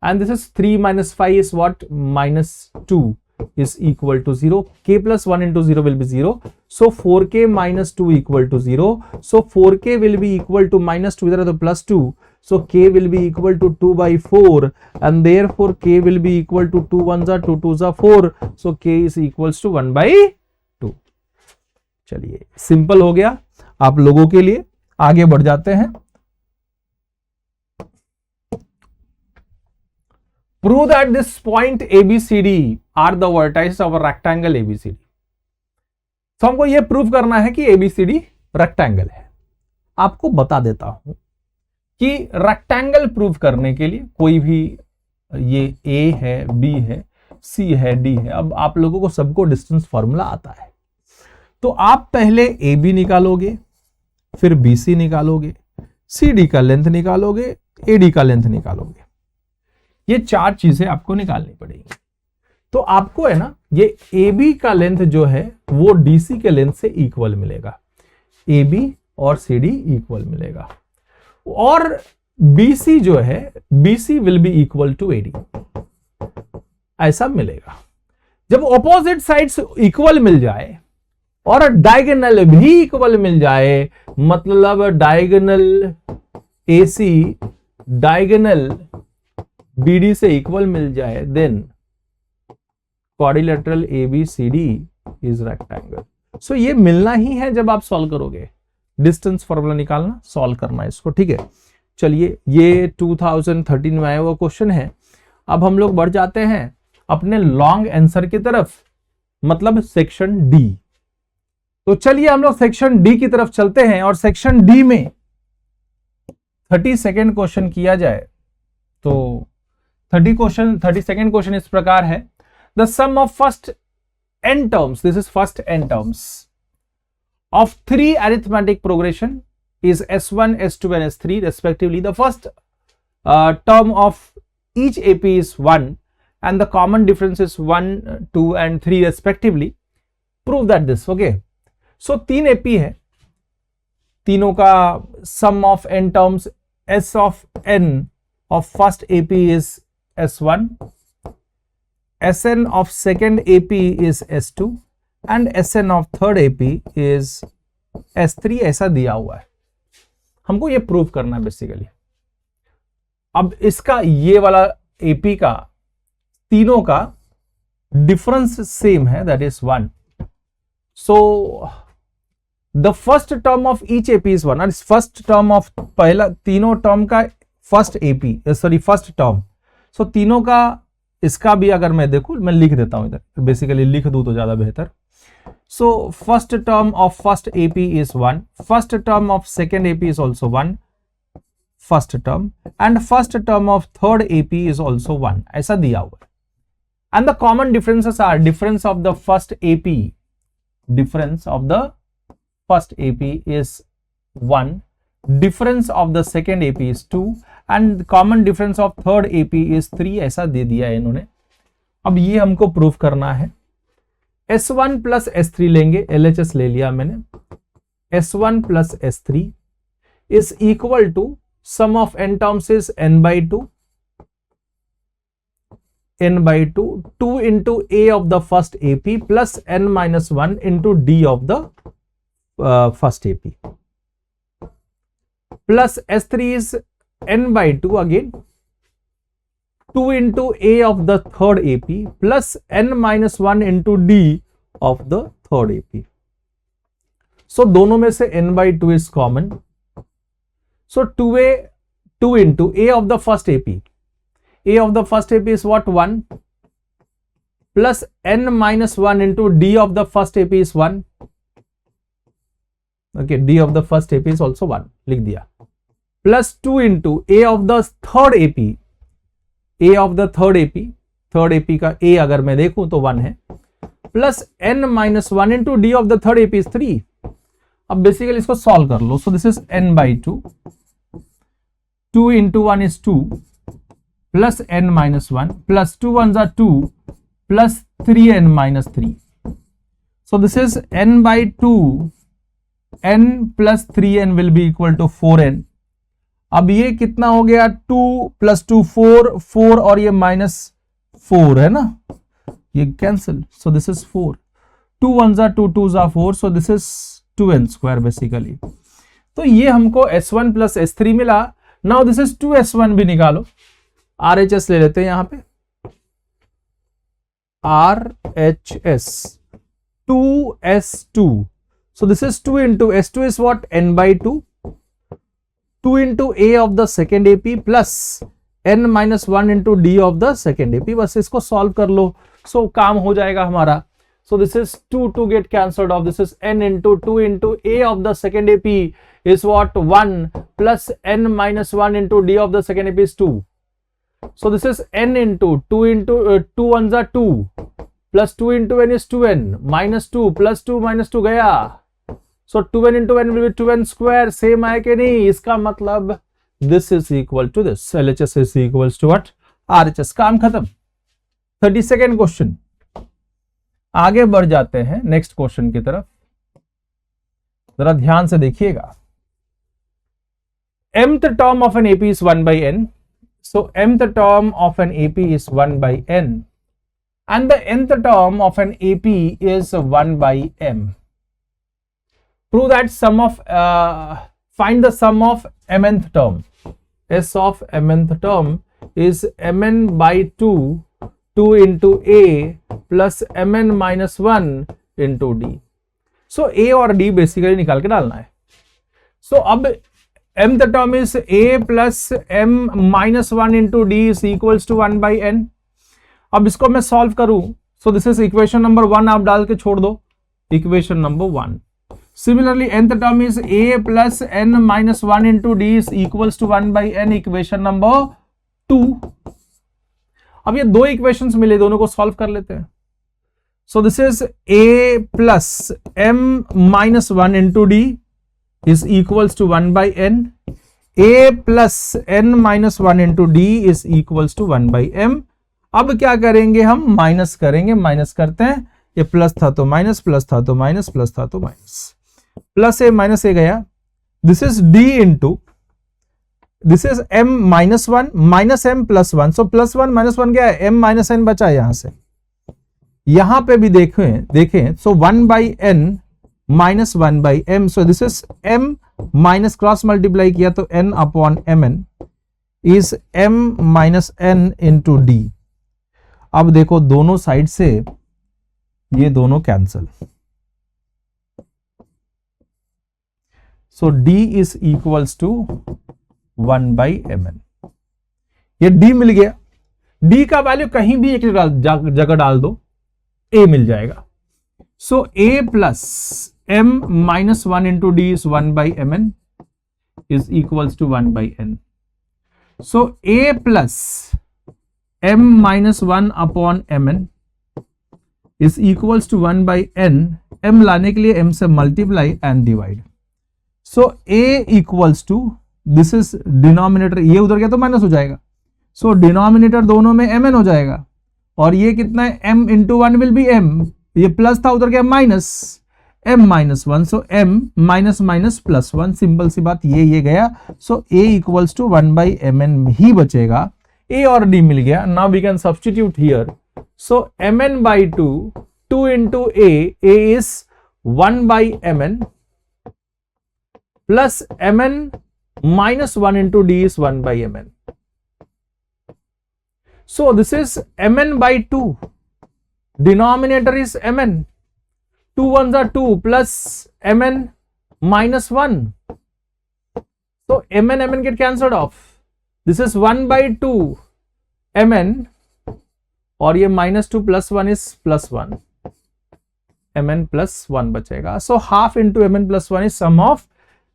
S3: And this is 3 minus 5 is what? Minus 2 is equal to 0. K plus 1 into 0 will be 0. So 4k minus 2 equal to 0. So 4k will be equal to minus 2, इधर तो plus 2. So k will be equal to 2 by 4 and therefore k will be equal to 2 1s are 2 2s are 4. So k is equals to 1 by 2. चलिए simple हो गया आप लोगों के लिए. आगे बढ़ जाते हैं. Prove that this point ABCD are the vertices of a rectangle ABCD. तो हमको यह प्रूव करना है कि ABCD रेक्टेंगल है. आपको बता देता हूं कि रेक्टेंगल प्रूव करने के लिए कोई भी, ये A है, B है, C है, D है. अब आप लोगों को सबको डिस्टेंस फॉर्मूला आता है. तो आप पहले AB निकालोगे, फिर BC निकालोगे, CD का लेंथ निकालोगे, AD का लेंथ निकालोगे. ये चार चीजें आपको निकालनी पड़ेगी. तो आपको है ना, ये AB का लेंथ जो है वो DC के लेंथ से इक्वल मिलेगा. AB और CD इक्वल मिलेगा. और BC जो है, BC will be equal to AD. ऐसा मिलेगा. जब ऑपोजिट साइड्स इक्वल मिल जाए और डायगोनल भी इक्वल मिल जाए, मतलब डायगोनल AC डायगोनल BD से इक्वल मिल जाए, then quadrilateral ABCD is rectangle. So ये मिलना ही है जब आप सॉल्व करोगे. डिस्टेंस फॉर्मूला निकालना, सॉल्व करना इसको. ठीक है, चलिए ये 2013 में आया हुआ क्वेश्चन है. अब हम लोग बढ़ जाते हैं अपने लॉन्ग आंसर की तरफ, मतलब सेक्शन डी. तो चलिए हम लोग सेक्शन डी की तरफ चलते हैं. और सेक्शन डी में 32nd क्वेश्चन किया जाए तो 32nd क्वेश्चन इस प्रकार है. The sum of first n terms, this is first n terms of 3 arithmetic progression is S1, S2 and S3 respectively. The first term of each AP is 1 and the common difference is 1, 2 and 3 respectively. Prove that this. Okay. So 3 AP है, तीनों का sum of n terms S of n of first AP is S1, Sn of second AP is S2 and Sn of third AP is S3. ऐसा दिया हुआ है. हमको ये prove करना है बेसिकली. अब इसका ये वाला AP का तीनों का डिफरेंस सेम है, that is 1. So the first term of each AP is 1. और फर्स्ट टर्म ऑफ पहला तीनों टर्म का first AP, sorry first term. So तीनों का इसका भी अगर मैं देखूं, मैं लिख देता हूं इधर, बेसिकली लिख दूं तो ज्यादा बेहतर. So first term of first AP is 1, first term of second AP is also 1, first term, and first term of third AP is also 1. ऐसा दिया हुआ है. And the common differences are difference of the first AP, difference of the first AP is 1, difference of the second AP is 2 and common difference of third AP is 3. ऐसा दे दिया है इन्होंने. अब ये हमको प्रूफ करना है. S1 प्लस S3 लेंगे, LHS ले लिया मैंने. S1 plus S3 is equal to sum of n terms is n by 2, n by 2, 2 into a of the first AP plus n minus 1 into d of the first AP, plus S3 is n by 2 again, 2 into a of the third AP plus n minus 1 into d of the third AP. So दोनों में से n by 2 is common. So 2 into a of the first AP. A of the first AP is what? 1 plus n minus 1 into d of the first AP is 1. Okay, d of the first AP is also 1. लिख दिया. Plus 2 into a of the third AP. A of the third AP का a अगर मैं देखूं तो 1 है. Plus n minus 1 into d of the third AP is 3. अब basically इसको सॉल्व कर लो. So this is n by 2. 2 into 1 is 2 plus n minus 1 plus 2 ones are 2 plus 3n minus 3. So this is n by 2. n plus 3n will be equal to 4n. अब ये कितना हो गया? 2 plus 2 4 और ये minus 4 है ना, ये cancel. So this is 4. 2 ones are 2, 2s are 4. So this is 2n square basically. तो ये हमको S1 प्लस S3 मिला. नाउ दिस इज 2S1 भी निकालो. RHS ले लेते हैं यहां पे. RHS 2S2. So this is 2 into S2 is what? n by 2. 2 into A of the second AP plus n minus 1 into D of the second AP. बस इसको solve कर लो. So काम हो जाएगा हमारा. So this is 2 get cancelled off. This is n into 2 into a of the second AP is what? 1 plus n minus 1 into d of the second AP is 2. So this is n into 2 into 2 ones are 2 plus 2 into n is 2n minus 2 plus 2 minus 2 गया. So 2n into n will be 2n square. Same है कि नहीं? इसका मतलब this is equal to this. LHS is equals to what? RHS. काम खत्म. 32nd question. आगे बढ़ जाते हैं नेक्स्ट क्वेश्चन की तरफ. जरा ध्यान से देखिएगा. mth term of an AP is 1 by n. So mth term of an AP is 1 by n and the nth term of an AP is 1 by m. Prove that sum of find the sum of mnth term. S of mnth term is mn by 2 into a plus mn minus 1 into d. So a और d basically निकाल के डालना है. So अब mth term is a plus m minus 1 into d is equals to 1 by n. अब इसको मैं solve करूं. So this is equation number 1. आप डाल के छोड़ दो equation number 1. Similarly nth term is a plus n minus 1 into d is equals to 1 by n. Equation number 2. अब ये दो इक्वेशंस मिले, दोनों को सॉल्व कर लेते हैं. So this is a plus m minus 1 into D is equals to 1 by n. a plus n minus 1 into D is equals to 1 by m. अब क्या करेंगे? हम माइनस करेंगे. माइनस करते हैं. ये प्लस था तो माइनस, प्लस था तो माइनस, प्लस था तो minus. Plus a minus a गया. This is d into this is m minus 1 minus m plus 1. So plus 1 minus 1 क्या है? m माइनस n बचा है यहां से. यहां पे भी देखें so 1 by n minus 1 by m. So this is m minus cross multiply किया तो n upon mn is m minus n into D. अब देखो दोनों साइड से ये दोनों cancel. So d is equals to 1 by mn. ये d मिल गया. d का वैल्यू कहीं भी एक जगह डाल दो, a मिल जाएगा. So a plus m minus 1 into D is 1 by mn is equals to 1 by n. So a plus m minus 1 upon mn is equals to 1 by n. m लाने के लिए m से multiply and divide. So a equals to this is denominator, ये उधर गया तो minus हो जाएगा. सो डिनोमिनेटर दोनों में mn हो जाएगा. और ये कितना है? m into 1 will be m. ये प्लस था उधर गया minus. m minus one, so m minus minus plus one, simple सी बात, ये गया, so a equals to 1/mn ही बचेगा, a और d मिल गया. Now we can substitute here, so mn by 2 into a is 1/mn plus mn minus 1 into d is 1/mn. So this is mn by 2, denominator is mn, 2 ones are 2 plus mn minus 1, so mn get cancelled off, this is 1/2 mn, और ये -2 plus 1 is +1, mn plus 1 बचेगा. So half into mn plus 1 is sum of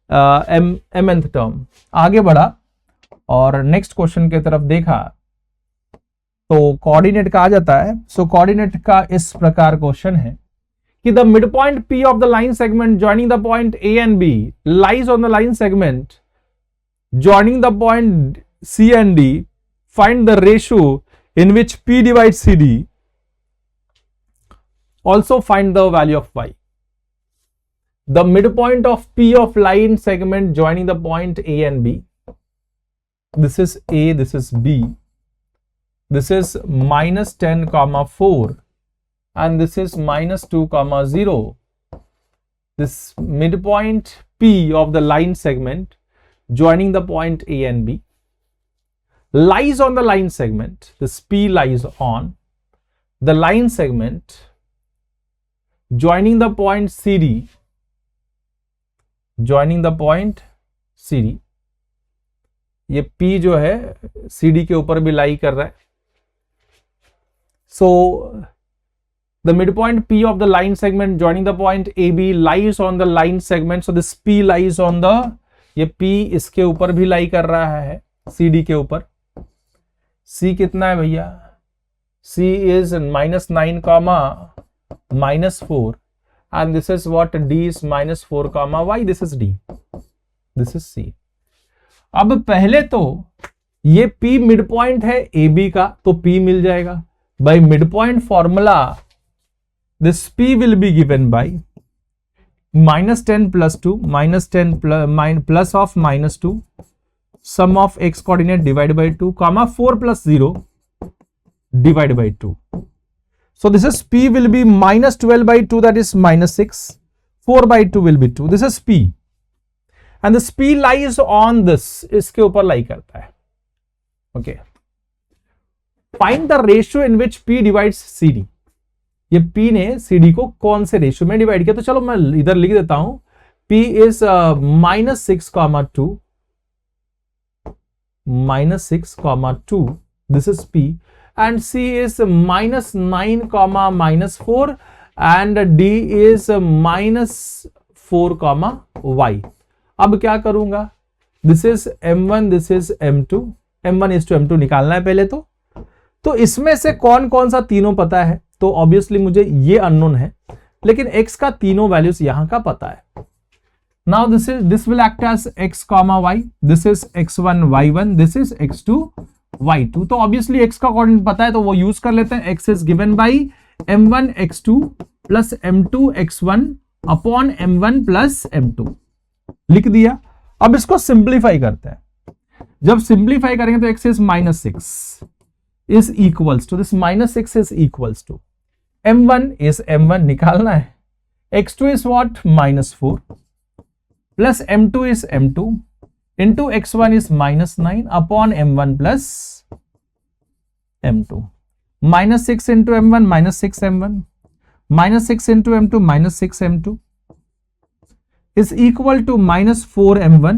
S3: mnth term. आगे बढ़ा और next question की तरफ देखा तो कोऑर्डिनेट का आ जाता है. सो कोऑर्डिनेट का इस प्रकार क्वेश्चन है कि the mid point P of the line segment joining the point A and B lies on the line segment joining the point C and D. Find the ratio in which P divides CD. Also find the value of y. The midpoint of P of line segment joining the point A and B. This is A, this is B. This is -10, 4 and this is -2, 0. This midpoint P of the line segment joining the point A and B lies on the line segment. This P lies on the line segment joining the point CD, joining the point CD. ये P जो है CD के ऊपर भी लाई कर रहा है. So the midpoint P of the line segment joining the point AB lies on the line segment. So this P lies on the, ये P इसके ऊपर भी लाई कर रहा है CD के ऊपर. C कितना है भैया? C is -9, -4 and this is what? D is -4, y. This is D, this is C. अब पहले तो ये P मिड पॉइंट है AB का, तो P मिल जाएगा. By midpoint formula this P will be given by -10 plus 2 -10 plus of -2 sum of x coordinate divided by 2, 4 plus 0 divided by 2. So this is P will be -12/2, that is -6, 4/2 will be 2. This is P and this P lies on this, इसके ऊपर लाई करता है. Okay. Find the ratio in which P divides CD. ये P ने CD को कौन से ratio में डिवाइड किया? तो चलो मैं इधर लिख देता हूं. P is -6, 2 -6, 2. This is P and C is -9, -4 and D is -4, y. अब क्या करूंगा? This is M1, this is M2. M1 is to M2 निकालना है पहले तो इसमें से कौन कौन सा तीनों पता है? तो ऑब्वियसली मुझे ये अननोन है, लेकिन x का तीनों वैल्यूज यहां का पता है. Now this will act as x, y. This is x1, y1. This is x2, y2. तो ऑब्वियसली x का कोऑर्डिनेट पता है तो वो यूज कर लेते हैं. x is given by m1 x2 plus m2 x1 upon m1 plus m2. लिख दिया. अब इसको सिंप्लीफाई करते हैं. जब सिंप्लीफाई करेंगे तो x is -6 is equals to, this -6 is equals to m1 is m1 निकालना है. x2 is what? -4 plus m2 is m2 into x1 is -9 upon m1 plus m2. -6 into m1 -6 m1 -6 into m2 -6 m2 is equal to -4 m1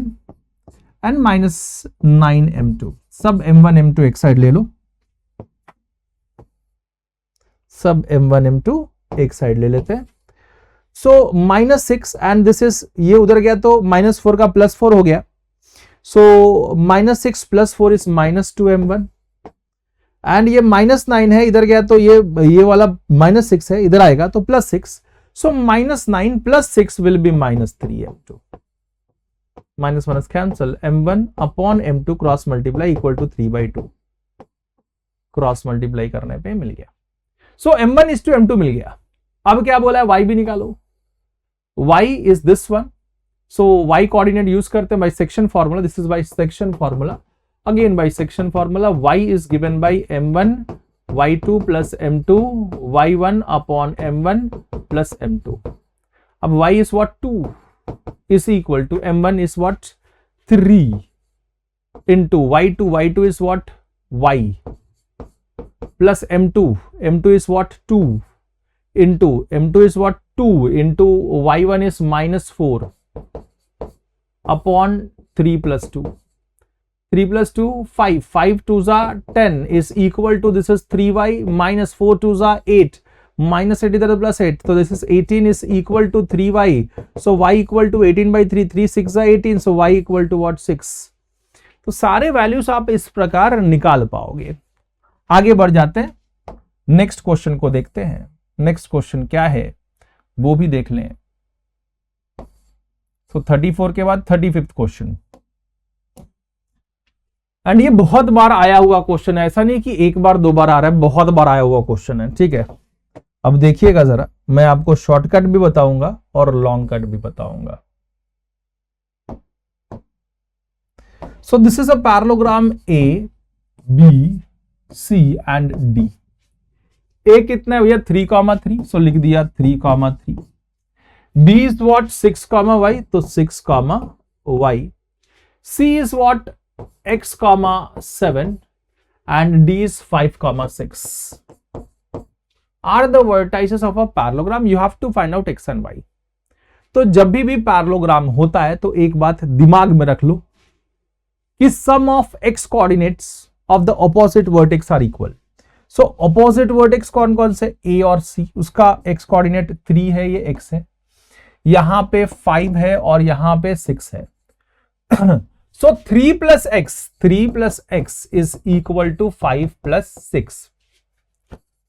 S3: and -9 m2. सब m1 m2 एक side ले लो, सब m1 m2 एक side ले लेते हैं. सो -6 and this is, ये उधर गया तो -4 का +4 हो गया. सो -6 + 4 इज -2 m1 एंड ये -9 है, इधर गया तो ये वाला -6 है, इधर आएगा तो +6. सो -9 + 6 will be -3 m2. -1 is cancel. m1 upon m2 cross multiply equal to 3/2. Cross multiply करने पे मिल गया. सो m1 is to m2 मिल गया. अब क्या बोला है? y भी निकालो. y is this one. So y coordinate use करते हैं bisection formula. This is bisection formula. Again bisection formula, y is given by m1 y2 plus m2 y1 upon m1 plus m2. अब y is what? 2 is equal to m1 is what? 3 into y2 is what? Y plus m2 is what? 2 into m2 is what? 2 into y1 is minus 4 upon 3 plus 2. 3 plus 2, 5. 5 2s are 10 is equal to, this is 3y minus 4 2s are 8. Minus 8 इधर plus 8. So this is 18 is equal to 3y. So y equal to 18 by 3. 3 6 are 18. So y equal to what? 6. तो सारे values आप इस प्रकार निकाल पाओगे. आगे बढ़ जाते हैं, नेक्स्ट क्वेश्चन को देखते हैं. नेक्स्ट क्वेश्चन क्या है वो भी देख लें. तो 34 के बाद 35th क्वेश्चन. एंड ये बहुत बार आया हुआ क्वेश्चन है, ऐसा नहीं कि एक बार दो बार आ रहा है, बहुत बार आया हुआ क्वेश्चन है. ठीक है, अब देखिएगा जरा, मैं आपको शॉर्टकट भी बताऊंगा और लॉन्ग कट भी बताऊंगा. So this is a parallelogram A B C and D. A कितना है भैया? 3,3. सो लिख दिया 3,3. B is what? 6,y. तो 6,y. C is what? x, 7 and d is 5,6. Are the vertices of a parallelogram? You have to find out x and y. तो जब भी पैरेललोग्राम होता है तो एक बात दिमाग में रख लो कि sum of x coordinates of the opposite vertex are equal. So opposite vertex कौन कौन से? a और c. उसका x कोऑर्डिनेट 3 है, ये x है, यहां पे 5 है और यहां पे 6 है. So 3 plus x is equal to 5 plus 6.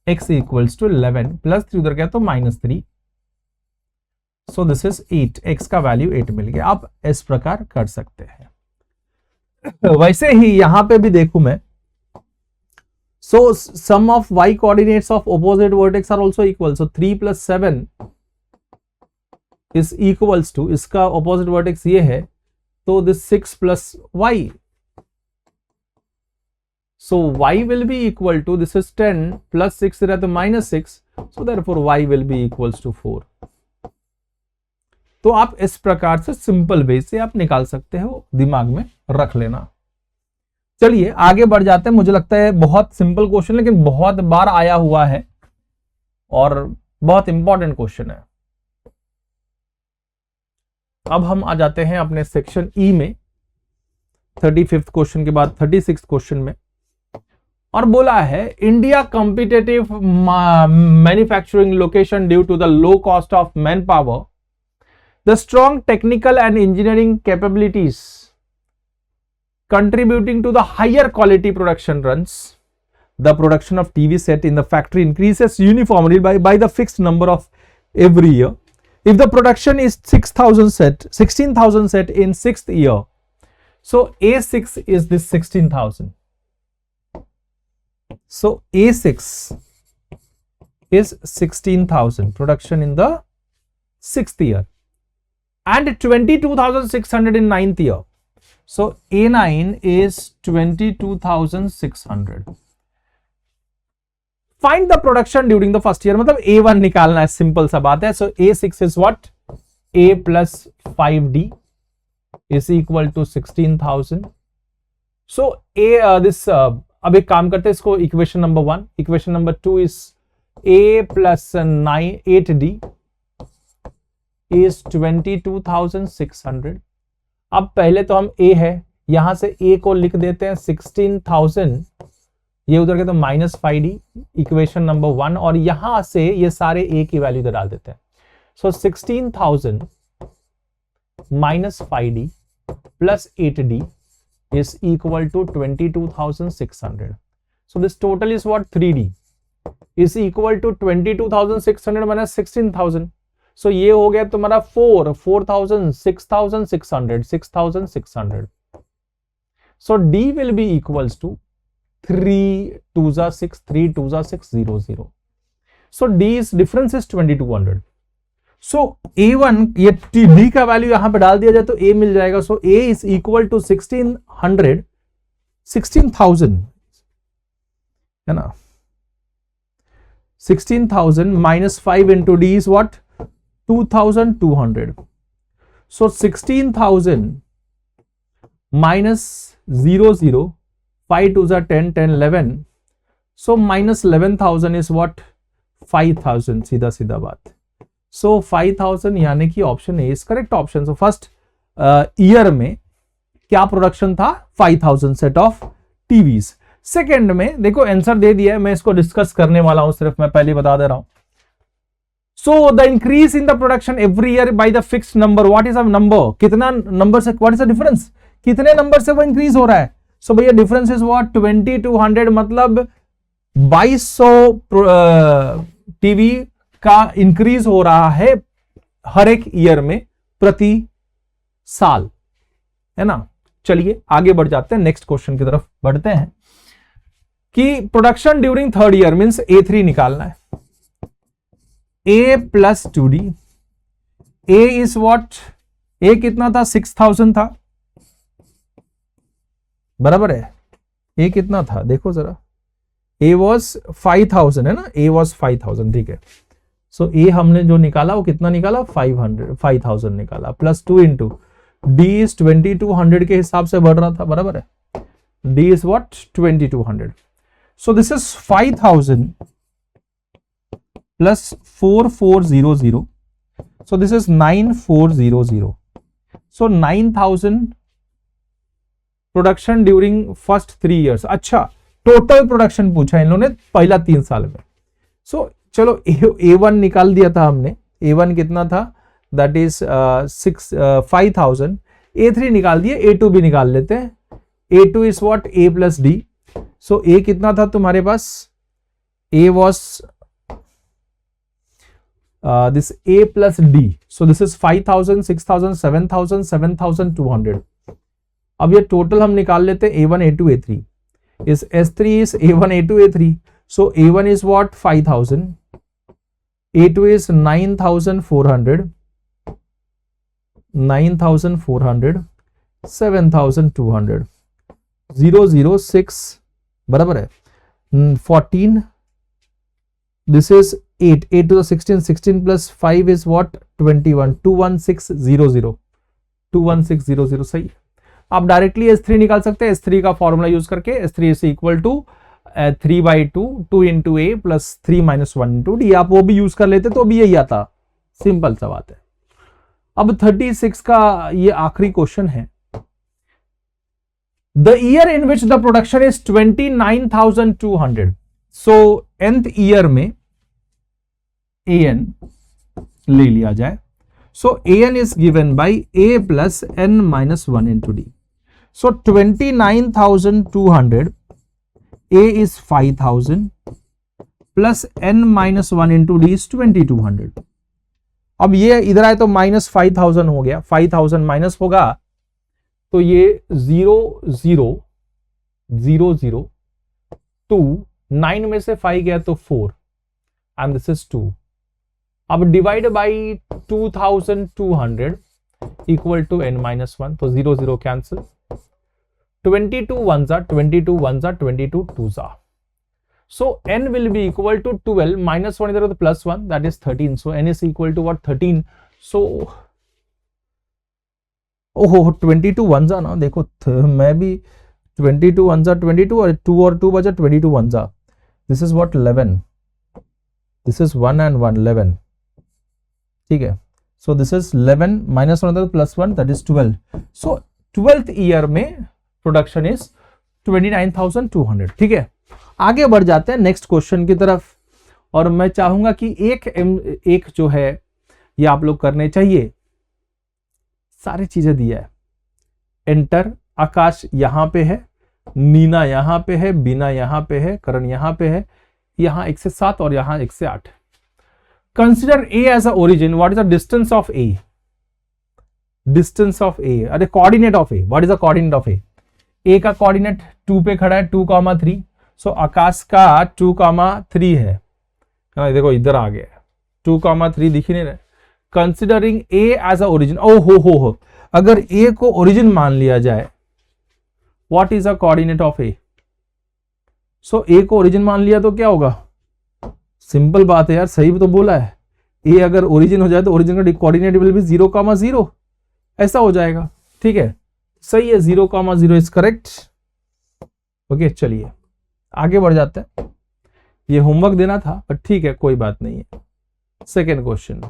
S3: x equals to 11 plus 3 उधर गया तो -3. So this is 8. x का वैल्यू 8 मिल गया. आप इस प्रकार कर सकते हैं. वैसे ही यहां पे भी देखूं मैं. So sum of y coordinates of opposite vertex are also equal. So 3 plus 7 is equals to, इसका opposite vertex ये है, तो this 6 plus y. So y will be equal to, this is 10 plus 6 रहा तो -6. So therefore y will be equals to 4. तो आप इस प्रकार से सिंपल वे से आप निकाल सकते हो, दिमाग में रख लेना. चलिए आगे बढ़ जाते हैं. मुझे लगता है बहुत सिंपल क्वेश्चन लेकिन बहुत बार आया हुआ है और बहुत इंपॉर्टेंट क्वेश्चन है. अब हम आ जाते हैं अपने सेक्शन ई में, 35th क्वेश्चन के बाद 36th क्वेश्चन में. और बोला है India competitive manufacturing location due to the low cost of manpower, the strong technical and engineering capabilities contributing to the higher quality production runs. The production of TV set in the factory increases uniformly by the fixed number of every year. If the production is 16,000 set in 6th year, so A6 is this 16,000. So A6 is 16,000 production in the 6th year and 22,600 in 9th year. So A9 is 22,600. Find the production during the first year. मतलब A1 निकालना है, simple सा बात है. So A6 is what? A plus 5D is equal to 16,000. So अब एक काम करते हैं, इसको equation number 1. Equation number 2 is A plus 8D is 22,600. अब पहले तो हम A है, यहां से A को लिख देते हैं 16,000, ये उधर के तो -5D, इक्वेशन नंबर 1, और यहां से ये सारे A की वैल्यू इधर डाल देते हैं. सो 16,000 -5D plus 8D is equal to 22,600. So this total is what? 3D is equal to 22,600 minus 16,000. So ये हो गया तुम्हारा 4,000, 6,600, 6,600. So D will be equals to 3 2s are 6, 3 2s are 6, 0, 0. So D is difference is 2200. So A1 ये D का value यहां पे डाल दिया जाए तो A मिल जाएगा. So A is equal to 16,000 है ना. 16,000 minus 5 into D is what? 2,200. So 16,000 minus 0, 5 2s are 10, 10, 11. So minus 11,000 is what? 5,000. सीधा सीधा बात. So 5,000 यानी कि option A is correct option. So first year में क्या प्रोडक्शन था? 5,000 सेट ऑफ टीवीज. सेकेंड में देखो आंसर दे दिया है, मैं इसको डिस्कस करने वाला हूं, सिर्फ मैं पहले बता दे रहा हूं. So the increase in the production every year by the fixed number. What is a number? कितना नंबर से, व्हाट इज द डिफरेंस? कितने नंबर से वो इंक्रीज हो रहा है? सो भैया डिफरेंस इज व्हाट? 2200. मतलब 2200 टीवी का इंक्रीज हो रहा है हर एक ईयर में प्रति साल, है ना. चलिए आगे बढ़ जाते हैं, नेक्स्ट क्वेश्चन की तरफ बढ़ते हैं कि production during third year means A3 निकालना है. A plus 2D. A is what? A कितना था? 6,000 था, बराबर है. A कितना था देखो जरा. A was 5,000 है ना. A was 5,000. ठीक है. सो A हमने जो निकाला वो कितना निकाला? 5,000 निकाला. प्लस 2 इंटू D इज 2200 के हिसाब से बढ़ रहा था, बराबर है. D is what? 2200. So this is 5,000 plus 4400. So this is 9400. So 9,000 production during first 3 years. अच्छा, टोटल प्रोडक्शन पूछा इन लोगों ने पहला 3 साल में. सो चलो A1 निकाल दिया था हमने. A1 कितना था? That is 5,000. A3 निकाल दिए, A2 भी निकाल लेते हैं. A2 is what? A plus D. So A कितना था तुम्हारे पास? A was this A plus D. So this is 5,000, 6,000, 7,000, 7,200. अब ये टोटल हम निकाल लेते हैं. A1, A2, A3 is S3 is A1, A2, A3. So A1 is what? 5,000. A2 is 9,400. 9,400. 7,200. 006 बराबर है 14. This is 8. 8 to the 16. 16 plus 5 is what? 21. 21600. 21600 सही है. आप डायरेक्टली S3 निकाल सकते हैं. S3 का फॉर्मूला यूज करके S3 is equal to 3/2 2 into A plus 3 minus 1 into D. आप वो भी यूज कर लेते तो भी यही आता. सिंपल सा बात है. अब 36 का ये आखिरी क्वेश्चन है. The year in which the production is 29,200. So nth year में AN ले लिया जाए. So AN is given by A plus N minus 1 into D. So 29,200. A is 5,000 plus N minus 1 into D is 2,200. अब ये इधर आए तो minus 5,000 हो गया. 5,000 माइनस होगा तो ये 0 0 0 0 2 9 में से 5 गया तो 4 एंड दिस इज 2. अब divide by 2,200 equal to n minus 1. तो 0 0 cancel. 22 1s are 22 1s are 22 2s are. So n will be equal to 12 minus 1 इधर तो plus 1 that is 13. So n is equal to what? 13. So ओहो 22 1s are ना देखो मैं भी 22 1s are 22 और 2 और 2 बचा 22 1s are. This is what? 11. This is 1 and 1 11. ठीक है. So this is 11 minus 1 plus 1 that is 12. So 12th year में प्रोडक्शन इज 29,200. ठीक है. आगे बढ़ जाते हैं नेक्स्ट क्वेश्चन की तरफ और मैं चाहूंगा कि एक जो है ये आप लोग करने चाहिए. सारी चीजें दिया है. एंटर. आकाश यहां पे है, नीना यहां पे है, बीना यहां पे है, करण यहां पे है. यहां 1 से 7 और यहां 1 से 8. Consider A as a origin. What is the distance of A? Distance of A, अरे coordinate of A. What is the coordinate of A? A का कोऑर्डिनेट 2 पे खड़ा है 2,3. सो आकाश का 2,3 है. देखो इधर आ गया 2,3 दिख ही नहीं रहा. Considering A as a origin, ओ हो, अगर ए को ओरिजिन मान लिया जाए, what is a coordinate of A? So A को ओरिजिन मान लिया तो क्या होगा? सिंपल बात है यार, सही तो बोला है, ए अगर ओरिजिन हो जाए तो ओरिजिन का कोऑर्डिनेट विल बी 0,0, ऐसा हो जाएगा। ठीक है, सही है, 0,0 इज करेक्ट। ओके, चलिए आगे बढ़ जाते हैं। ये होमवर्क देना था पर ठीक है, कोई बात नहीं है। Second question,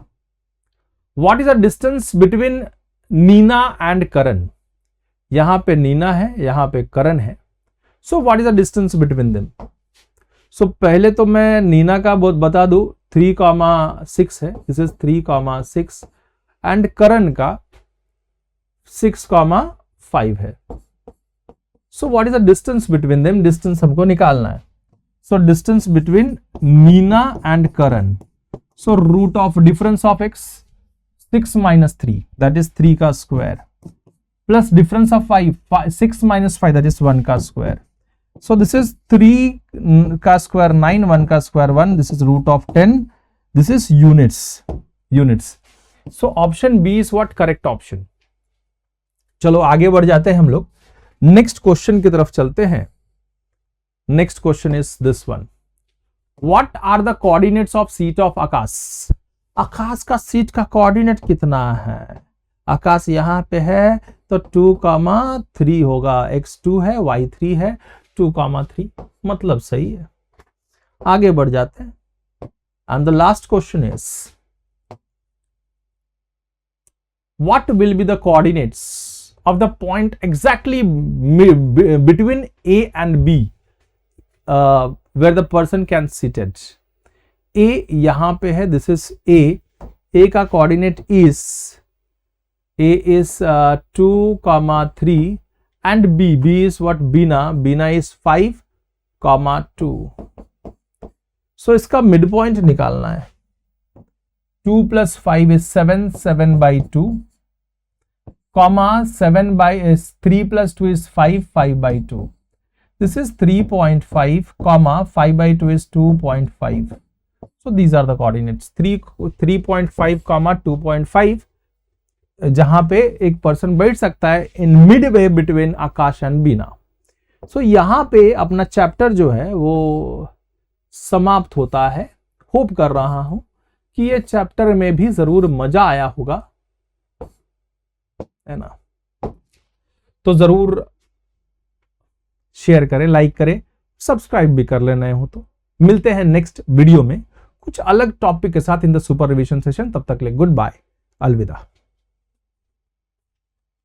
S3: what is the distance between Neena and Karan? यहां पे नीना है, यहां पे करण है। So what is the distance between them? So पहले तो मैं नीना का बहुत बता दूं, 3,6 है, दिस इज 3,6 एंड करण का 6,5 है। So what is the distance between them? Distance हमको निकालना है। So distance between Neena and Karan, so root of difference of x 6 - 3 that is 3 का square, plus difference of 5 6 - 5 that is 1 का स्क्वायर। So this is 3 का square 9, 1 का square 1, this is root of 10, this is units. So option B is what correct option. चलो आगे बढ़ जाते हैं हम लोग, नेक्स्ट क्वेश्चन की तरफ चलते हैं। Next question is this one, what are the coordinates of seat of Akash? Akash का सीट का कोऑर्डिनेट कितना है? आकाश यहां पे है तो 2,3 होगा, x2 है, y3 है, 2,3, मतलब सही है। आगे बढ़ जाते हैं and the last question is, what will be the coordinates of the point exactly between A and B where the person can seated? A यहां पे है, दिस इज ए का coordinate is A is 2,3 and B is what? Bina is 5,2. So इसका mid point निकालना है। 2 + 5 is 7, 7/2, 3 + 2 is 5, 5/2. This is 3.5, 5/2 is 2.5. So these are the coordinates, 3.5, 2.5, जहां पे एक पर्सन बैठ सकता है in midway between Akash and Bina. So यहां पे अपना चैप्टर जो है वो समाप्त होता है। होप कर रहा हूं कि ये चैप्टर में भी जरूर मजा आया होगा, है ना? तो जरूर शेयर करें, लाइक करें, सब्सक्राइब भी कर लेना हो तो। मिलते हैं नेक्स्ट वीडियो में कुछ अलग टॉपिक के साथ in the super revision session. तब तक के लिए गुड बाय, अलविदा।